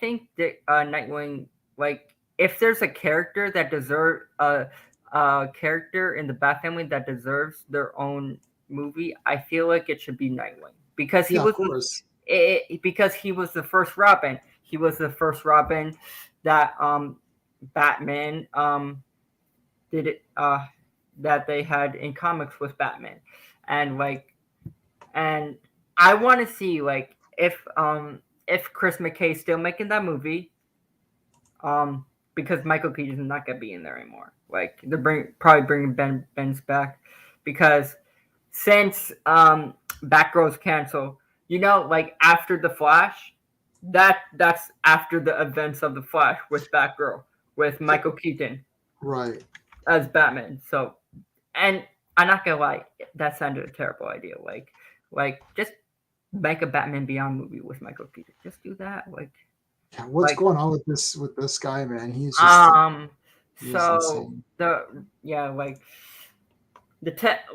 think that Nightwing like if there's a character that deserves a character in the Bat family that deserves their own movie, I feel like it should be Nightwing because yeah, of course. because he was the first Robin. He was the first Robin that Batman did it that they had in comics with Batman, and like and I want to see like if Chris McKay's still making that movie, because Michael Keaton's not gonna be in there anymore. Like they're probably bringing Ben's back, because since Batgirl's canceled, like after the Flash, that's after the events of the Flash with Batgirl with Michael Keaton Right. as Batman. So, and I'm not gonna lie, that sounded a terrible idea. Like just make a Batman Beyond movie with Michael Keaton. Just do that. Yeah, what's Like going on with this guy, man? um. He's So insane.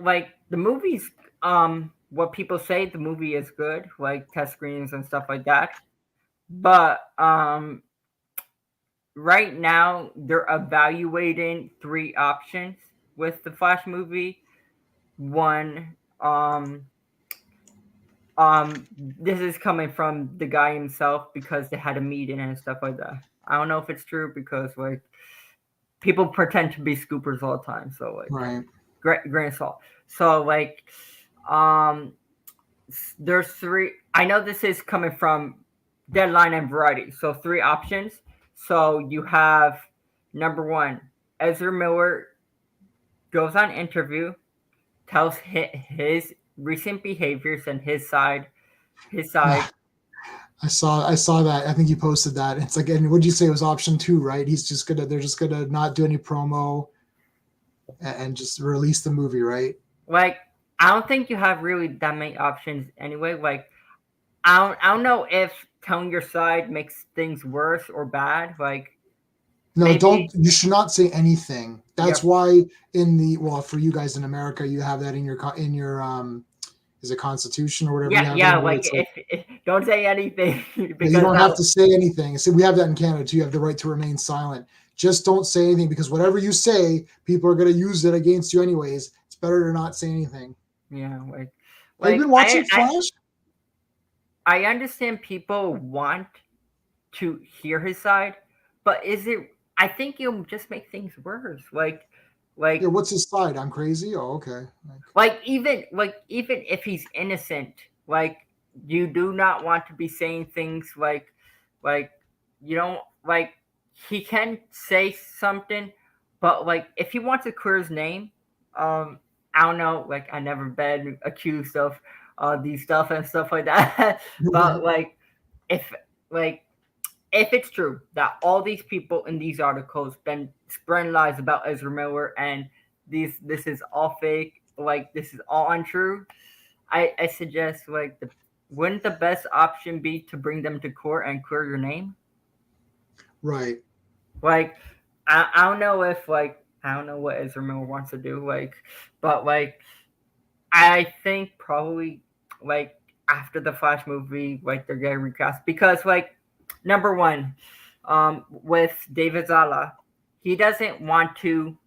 like the movies, what people say, the movie is good, like test screenings and stuff like that. But right now they're evaluating three options with the Flash movie. One, this is coming from the guy himself because they had a meeting and stuff like that. I don't know if it's true because like people pretend to be scoopers all the time. So like Right. grain of salt. So like um there's three. I know this is coming from Deadline and Variety. So three options. So you have number one, Ezra Miller goes on interview, tells his recent behaviors and his side. His Yeah, side. I saw that. I think you posted that. It's like, and what'd you say it was option 2, right? They're just gonna not do any promo and just release the movie, right? Like I don't think you have really that many options anyway. Like I don't know if telling your side makes things worse or bad. Like No, maybe don't. You should not say anything. yeah, That's why for you guys in America, you have that in your is it Constitution or whatever you have yeah. in where Like it's like, if don't say anything yeah, you because don't have that. to say anything. So we have that in Canada too. You have the right to remain silent. Just don't say anything because whatever you say, people are going to use it against you anyways. It's better to not say anything. Yeah, Have you been I, watching I Flash? I understand people want to hear his side, but is it? I think it'll just make things worse. Yeah, Like what's his side? I'm crazy. Oh, okay. even if he's innocent, like you do not want to be saying things like you don't like he can say something, but like if he wants to clear his name, I don't know. Like I never been accused of these stuff and stuff like that, but if like if it's true that all these people in these articles been spreading lies about Ezra Miller and this is all fake, like this is all untrue, I suggest wouldn't the best option be to bring them to court and clear your name? Right. Like I don't know if I don't know what Ezra Miller wants to do, but I think probably like after the Flash movie, like they're getting recast because number one, with David Zala, he doesn't want to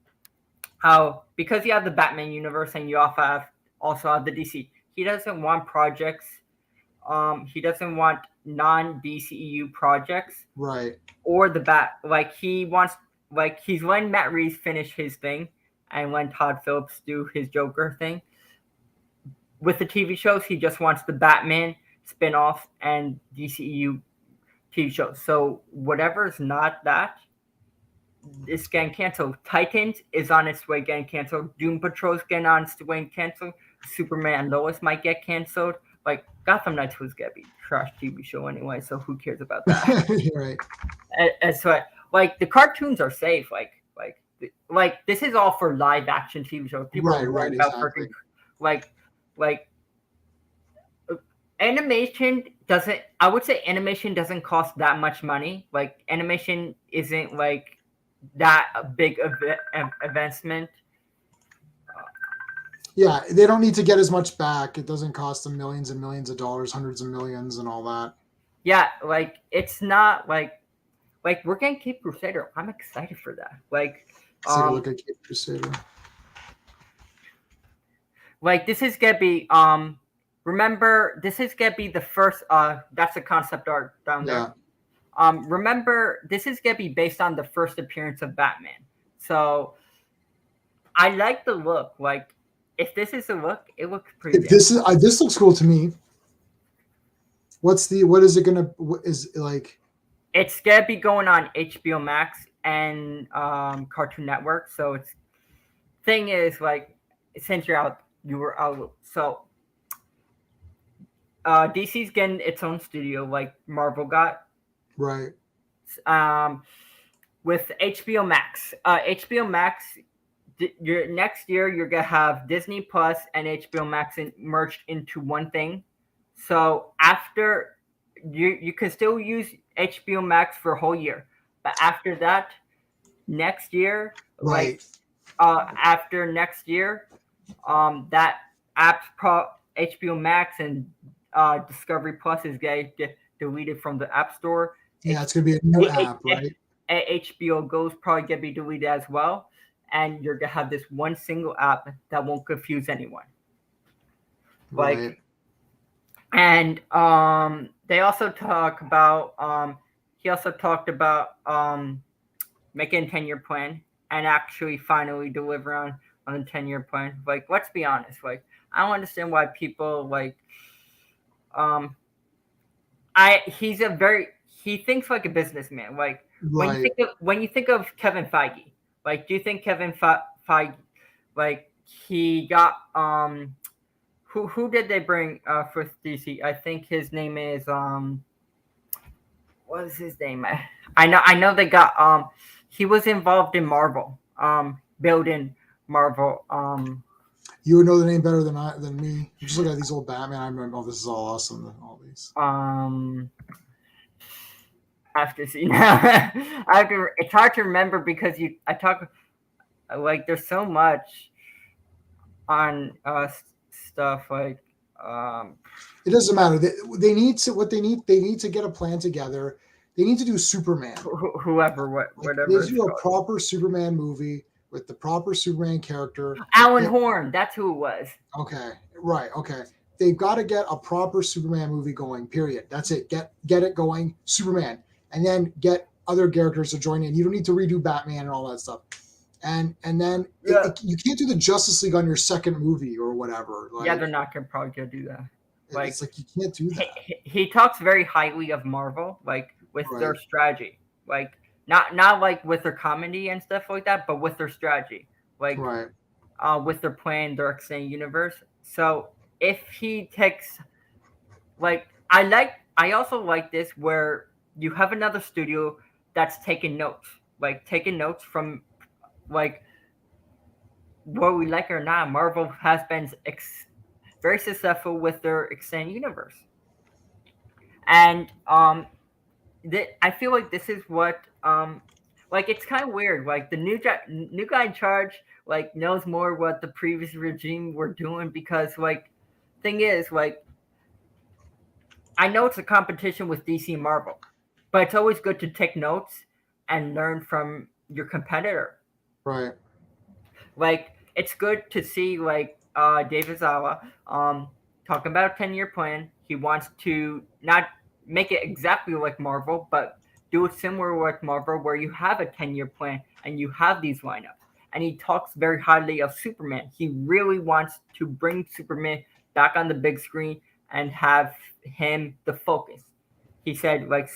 how because you have the Batman universe and you also have the DC. He doesn't want projects. He doesn't want non DCEU projects Right. or the bat. Like he wants he's letting Matt Reeves finish his thing and when Todd Phillips do his Joker thing. With the TV shows, he just wants the Batman spin-off and DCEU TV shows. So whatever's not that is getting canceled. Titans is on its way getting canceled. Doom Patrol's getting on its way canceled. Superman and Lois might get canceled. Like Gotham Knights was gonna be a trash TV show anyway, so who cares about that? Right. And so like the cartoons are safe. Like this is all for live action TV shows. People Right. are Right. worried about Exactly. freaking like like animation doesn't. I would say animation doesn't cost that much money. Like animation isn't like that big of an investment. Yeah, they don't need to get as much back. It doesn't cost them millions and millions of dollars, hundreds of millions, and all that. Yeah, like it's not like we're getting Cape Crusader. I'm excited for that. Let's take a look at Cape Crusader. Like this is gonna be remember this is gonna be the first that's the concept art down Yeah. there. Remember this is gonna be based on the first appearance of Batman. So I like the look. Like if this is the look, it looks pretty If this looks cool to me. what is it gonna is like? It's gonna be going on HBO Max and Cartoon Network. So it's thing is like since you were out. So DC's getting its own studio like Marvel got. Right. Um, with HBO Max. HBO Max, your next year you're gonna have Disney Plus and HBO Max merged into one thing. So after you can still use HBO Max for a whole year, but after that, next year, like Right. after next year, that apps pro HBO Max and Discovery Plus is gonna get deleted from the App Store. Yeah, H- it's gonna be a new app, right? HBO Go is probably gonna be deleted as well, and you're gonna have this one single app that won't confuse anyone. Right. Like, and they also talk about he also talked about making a 10-year plan and actually finally deliver on a 10-year plan. Like, let's be honest. Like, I don't understand why people like um I he's a very he thinks like a businessman. Like Right. when you think of Kevin Feige, like do you think Kevin Feige like he got who did they bring for DC? I think his name is what is his name? I know they got he was involved in Marvel building Marvel You would know the name better than me. You just look at these old Batman. I remember, oh, this is all awesome. All these. um I have to see now. I have to. It's hard to remember because I talk like there's so much on stuff like um It doesn't matter. They need to what they need. They need to get a plan together. They need to do Superman. whoever Like they whatever it's do a called. proper Superman movie with the proper Superman character. Alan They, Horn, that's who it was. okay, right, okay. They've got to get a proper Superman movie going. Period. That's it. Get it going. Superman, and then get other characters to join in. You don't need to redo Batman and all that stuff. And then Yeah, you can't do the Justice League on your second movie or whatever. yeah, Like they're not gonna probably gonna do that. Like it's like you can't do that. he talks very highly of Marvel, like with their Right, strategy, like not like with their comedy and stuff like that, but with their strategy, like right, with their plan, their extended universe. So if he takes like I also like this where you have another studio that's taking notes, like taking notes from like whether we like it or not, Marvel has been very successful with their extended universe, and I feel like this is what like it's kind of weird. Like the new guy in charge like knows more what the previous regime were doing because like thing is like I know it's a competition with DC and Marvel, but it's always good to take notes and learn from your competitor. right. Like it's good to see like David Zawa talking about a 10-year plan. He wants to not make it exactly like Marvel, but do it similar like Marvel where you have a 10-year plan and you have these lineups. And he talks very highly of Superman. He really wants to bring Superman back on the big screen and have him the focus. He said like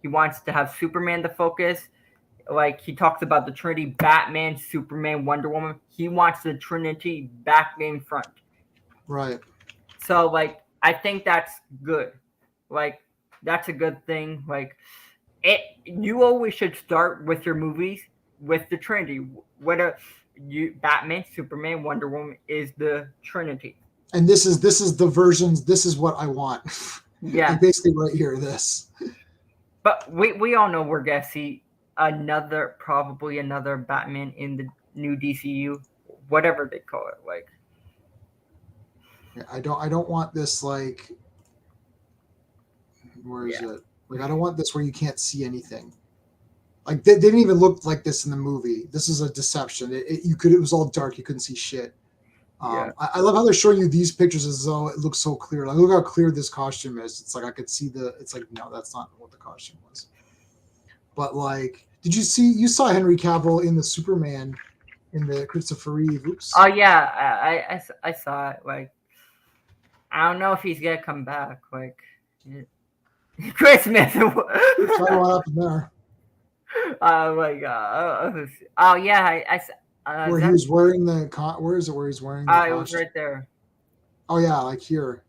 he wants to have Superman the focus, like he talks about the Trinity, Batman, Superman, Wonder Woman. He wants the Trinity back in front. Right. So like I think that's good. Like that's a good thing. Like it you always should start with your movies with the Trinity. Whether you Batman, Superman, Wonder Woman is the Trinity. And this is the versions. This is what I want. Like Yeah. basically right here. This. But we all know we're gonna see probably another Batman in the new DCU, whatever they call it. Like I don't want this like where is yeah. it? Like I don't want this where you can't see anything. Like they didn't even look like this in the movie. This is a deception. It was all dark. You couldn't see shit. Yeah. I love how they're showing you these pictures as though it looks so clear. Like look how clear this costume is. It's like I could see the. It's like no, that's not what the costume was. But like, did you see? You saw Henry Cavill in the Superman in the Christopher Reeve. Oh Oops. yeah, I saw it. Like I don't know if he's gonna come back. Like Christmas. Sorry, what happened there? Oh my god. Oh yeah, Where he that was wearing the where is it? Where he's wearing the it was costume? right there. Oh yeah, like here.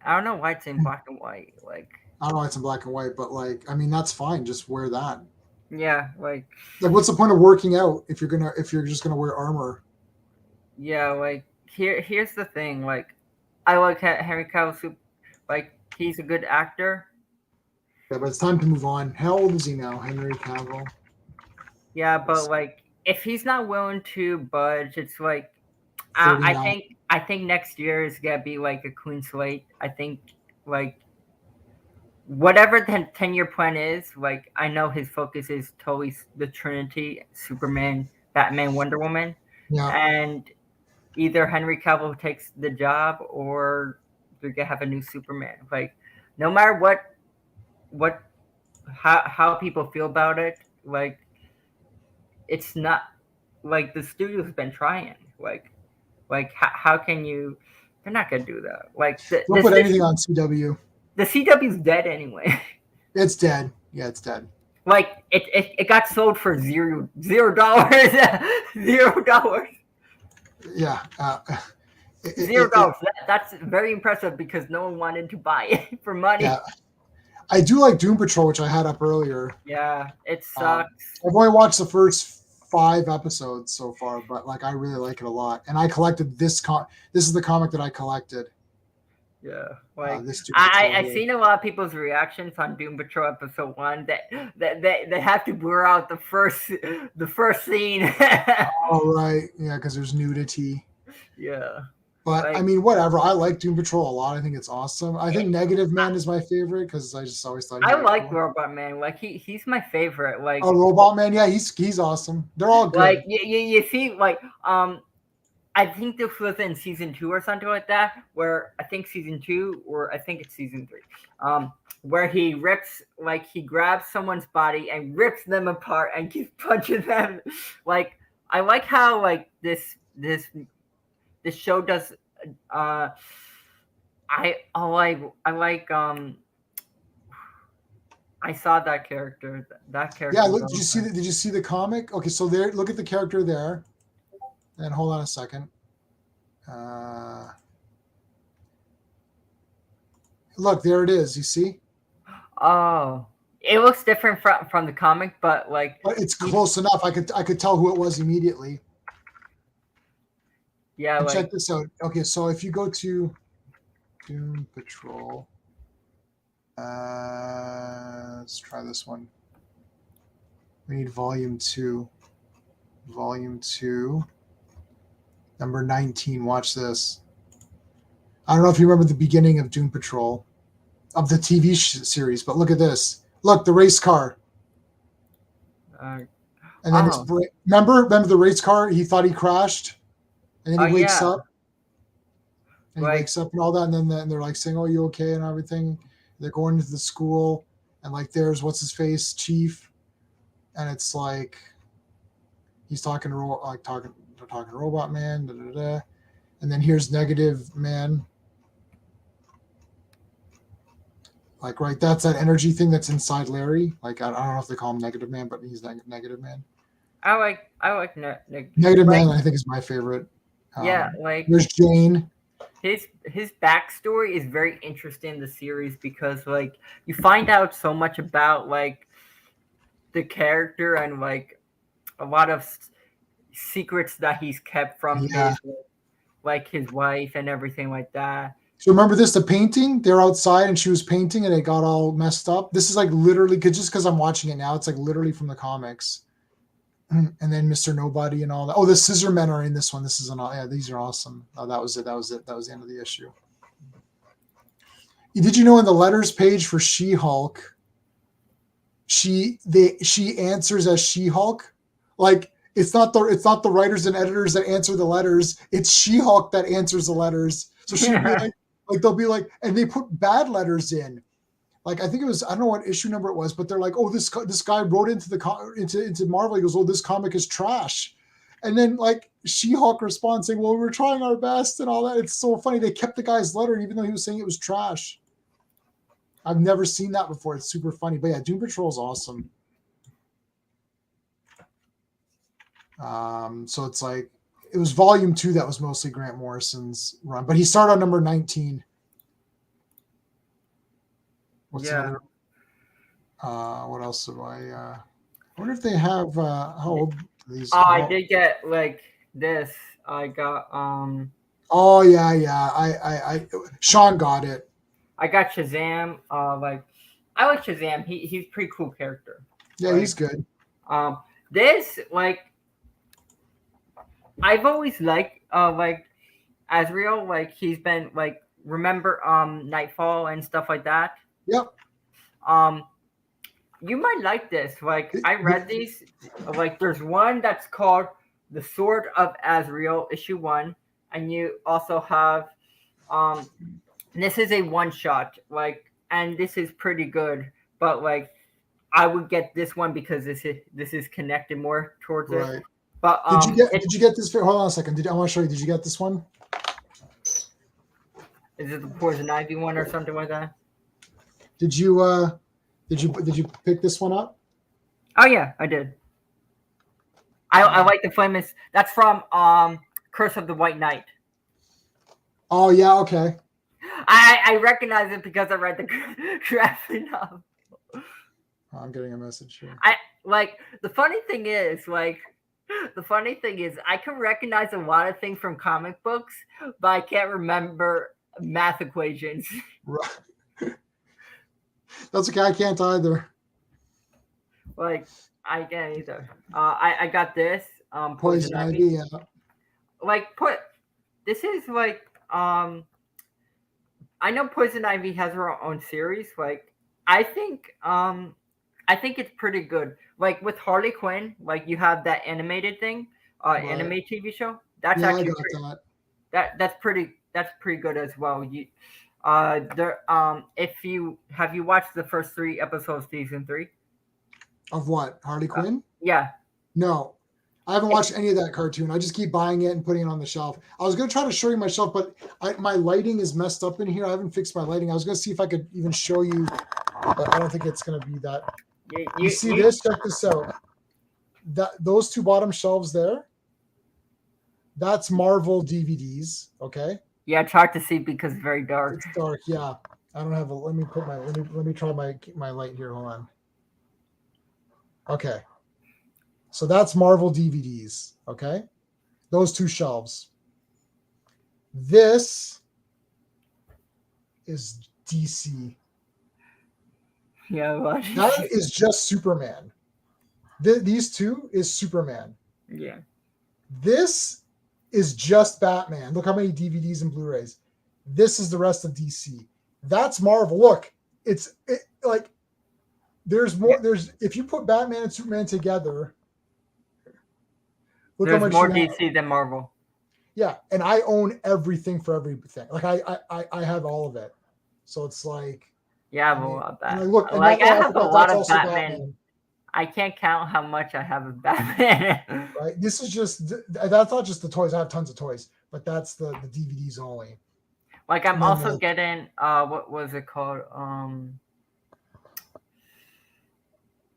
I don't know why it's in black and white. Like, I don't know, it's in black and white, but like, I mean, that's fine. Just wear that. yeah, like, Like, what's the point of working out if you're just gonna wear armor? yeah, like here's the thing. Like, I like Henry Cavill. Like, he's a good actor. Yeah, but it's time to move on. How old is he now, Henry Cavill? Yeah, but like, if he's not willing to budge, it's like, I 39. think I think next year is gonna be like a clean slate. I think like whatever the 10-year plan is, like I know his focus is totally the Trinity, Superman, Batman, Wonder Woman, Yeah. and either Henry Cavill takes the job or they're gonna have a new Superman. Like no matter what how people feel about it, like it's not like the studio's been trying. Like how can you? They're not gonna do that. Like Don't put anything on CW. the CW's dead anyway. It's dead. Yeah, it's dead. Like it got sold for $0, $0. Yeah. $0. That's very impressive because no one wanted to buy it for money. Yeah. I do like Doom Patrol, which I had up earlier. Yeah, it sucks. I've only watched the first 5 episodes so far, but like I really like it a lot. And I collected this this is the comic that I collected. Yeah, like this Doom Patrol I've seen a lot of people's reactions on Doom Patrol episode 1 that they have to blur out the first scene. Oh right, yeah, because there's nudity. Yeah. But like, I mean, whatever. I like Doom Patrol a lot. I think it's awesome. I think Negative Man is my favorite because I just always thought I like cool. Robot Man. Like he's my favorite. Like Robot Man, yeah, he's awesome. They're all good. Like you see, like I think this was in season 2 or something like that, where I think season 2 or I think it's season 3, where he grabs someone's body and rips them apart and keeps punching them. Like I like how like this show does. I like I saw that character. Yeah, look, did you see the comic? Okay, so there, look at the character there. And hold on a second. Look, there it is. You see? Oh, it looks different from the comic, but it's close enough. I could tell who it was immediately. Yeah, and check this out. Okay, so if you go to Doom Patrol, let's try this one. We need volume 2. Volume 2. Number 19. Watch this. I don't know if you remember the beginning of Doom Patrol, of the TV series, but look at this. Look, the race car. And then remember the race car? He thought he crashed, and then he wakes up. And he wakes up and all that, and then they're like saying, "Oh, you okay?" and everything. They're going into the school, and like there's what's his face, Chief, and it's like he's talking to Robot Man, da, da, da. And then here's Negative Man. Like, right, that's that energy thing that's inside Larry. Like, I don't know if they call him Negative Man, but he's Negative Man. I like Negative Man. I think is my favorite. Yeah, like there's Jane. His backstory is very interesting in the series because like you find out so much about like the character and like a lot of secrets that he's kept from his wife and everything like that. So remember this, the painting? They're outside and she was painting and it got all messed up. This is like literally, just because I'm watching it now, it's like literally from the comics. And then Mr. Nobody and all that. Oh, the Scissor Men are in this one. This is these are awesome. Oh, that was it. That was the end of the issue. Did you know in the letters page for She-Hulk, she answers as She-Hulk? Like it's not the writers and editors that answer the letters. It's She-Hulk that answers the letters. So she'll be like they'll be like, and they put bad letters in. Like I think it was, I don't know what issue number it was, but they're like, oh, this guy wrote into Marvel. He goes, oh, this comic is trash. And then like She-Hulk responds saying, well, we're trying our best and all that. It's so funny. They kept the guy's letter even though he was saying it was trash. I've never seen that before. It's super funny. But yeah, Doom Patrol is awesome. So it's like it was volume 2 that was mostly Grant Morrison's run, but he started on number 19. What's another? What else have I wonder if they have how old these? Oh, I did get like this. I got Oh yeah. I Sean got it. I got Shazam. Like I like Shazam. He's a pretty cool character. Yeah, like, he's good. This like I've always liked Azrael. Like he's been like remember Nightfall and stuff like that. Yep. You might like this. Like I read these. Like there's one that's called The Sword of Azrael, issue 1, and you also have this is a one shot. Like and this is pretty good. But like I would get this one because this is connected more towards it. But did you get this? Hold on a second. I want to show you. Did you get this one? Is it the Poison Ivy one or something like that? Did you pick this one up? Oh yeah, I did. I like the famous. That's from Curse of the White Knight. Oh yeah, okay. I recognize it because I read the graphic novel. I'm getting a message here. The funny thing is I can recognize a lot of things from comic books, but I can't remember math equations. Right. That's okay. I can't either. Like I can't either. I got this. Poison Ivy. Yeah. This is like I know Poison Ivy has her own series. Like I think it's pretty good. Like with Harley Quinn, like you have that animated thing, anime TV show. That's actually that's pretty good as well. If you watched the first 3 episodes, season 3 of what Harley Quinn? Yeah. No, I haven't watched any of that cartoon. I just keep buying it and putting it on the shelf. I was gonna try to show you my shelf, but my lighting is messed up in here. I haven't fixed my lighting. I was gonna see if I could even show you, but I don't think it's gonna be that. You see this? Check this out. Those 2 bottom shelves there. That's Marvel DVDs. Okay. Yeah, it's hard to see because it's very dark. It's dark. Yeah, I don't have a. Let me try my light here. Hold on. Okay. So that's Marvel DVDs. Okay. Those 2 shelves. This is DC. Yeah, what? That is just Superman. These 2 is Superman. Yeah. This is just Batman. Look how many DVDs and Blu-rays. This is the rest of DC. That's Marvel. Look, like there's more. There's if you put Batman and Superman together. Look, there's more DC than Marvel. Yeah, and I own everything for everything. Like I have all of it. So it's like. Yeah, I have a lot of that. Look, I have a lot of Batman. I can't count how much I have of Batman. Right. This is just that's not just the toys. I have tons of toys, but that's the DVDs only. Like I'm also getting what was it called?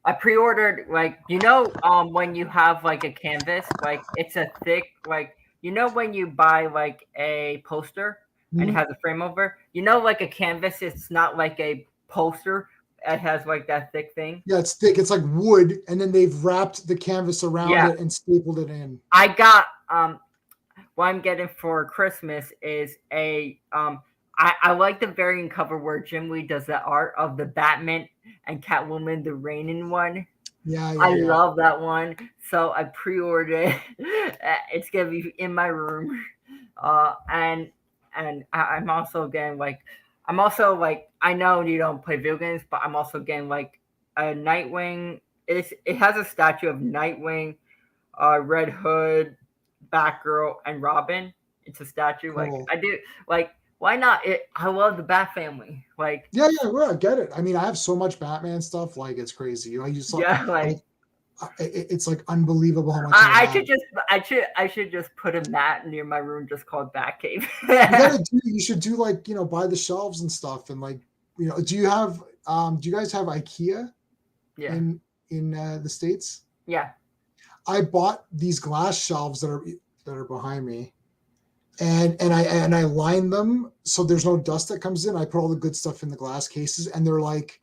I pre-ordered when you have like a canvas, like it's a thick when you buy like a poster and it has a frame over, like a canvas, it's not like a poster. It has like that thick thing. Yeah, it's thick. It's like wood, and then they've wrapped the canvas around it and stapled it in. I got what I'm getting for Christmas is a I like the variant cover where Jim Lee does the art of the Batman and Catwoman, the raining one. I love that one. So I pre-ordered it. It's gonna be in my room. And I'm also getting I know you don't play video games, but I'm also getting like a Nightwing. It has a statue of Nightwing, Red Hood, Batgirl, and Robin. It's a statue. Cool. I do why not? I love the Bat family. I get it. I mean, I have so much Batman stuff. Like it's crazy. It's like unbelievable how much. I should just put a mat near my room just called Batcave. You should do buy the shelves and stuff and like you know, do you guys have IKEA Yeah. in the States? Yeah. I bought these glass shelves that are behind me, and I line them so there's no dust that comes in. I put all the good stuff in the glass cases, and they're like,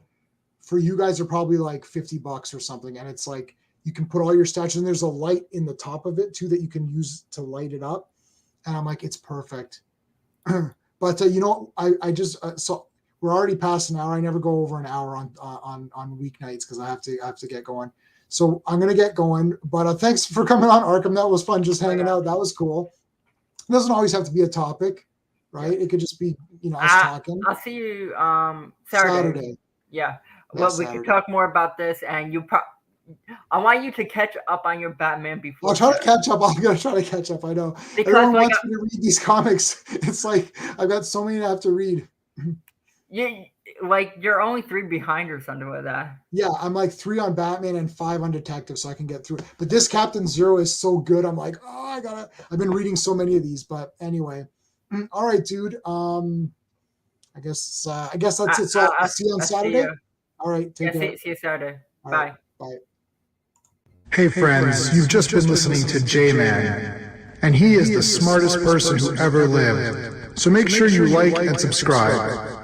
for you guys, are probably like $50 or something. And it's like you can put all your statues, and there's a light in the top of it too that you can use to light it up. And I'm like, it's perfect. But you know, I just so we're already past an hour. I never go over an hour on weeknights because I have to get going. So I'm gonna get going. But thanks for coming on, Arkham. That was fun, just hanging out. That was cool. It doesn't always have to be a topic, right? It could just be, you know, us talking. I'll see you Saturday. Yeah. Yeah, Well, we can talk more about this, and I want you to catch up on your Batman before. I'll try to catch up. I'm gonna try to catch up. I know. Because everyone wants me to read these comics. It's like I've got so many I have to read. You're only 3 behind or something like that. Yeah, I'm like 3 on Batman and 5 on Detective, so I can get through it. But this Captain Zero is so good. I'm like, oh, I've been reading so many of these. But anyway, all right, dude. I guess that's it. So I'll see you on Saturday. All right, take care. See you Saturday. All Bye. Right, bye. Hey friends, you've just been listening to J-Man, and he is the smartest person who ever lived. So make sure you like and subscribe.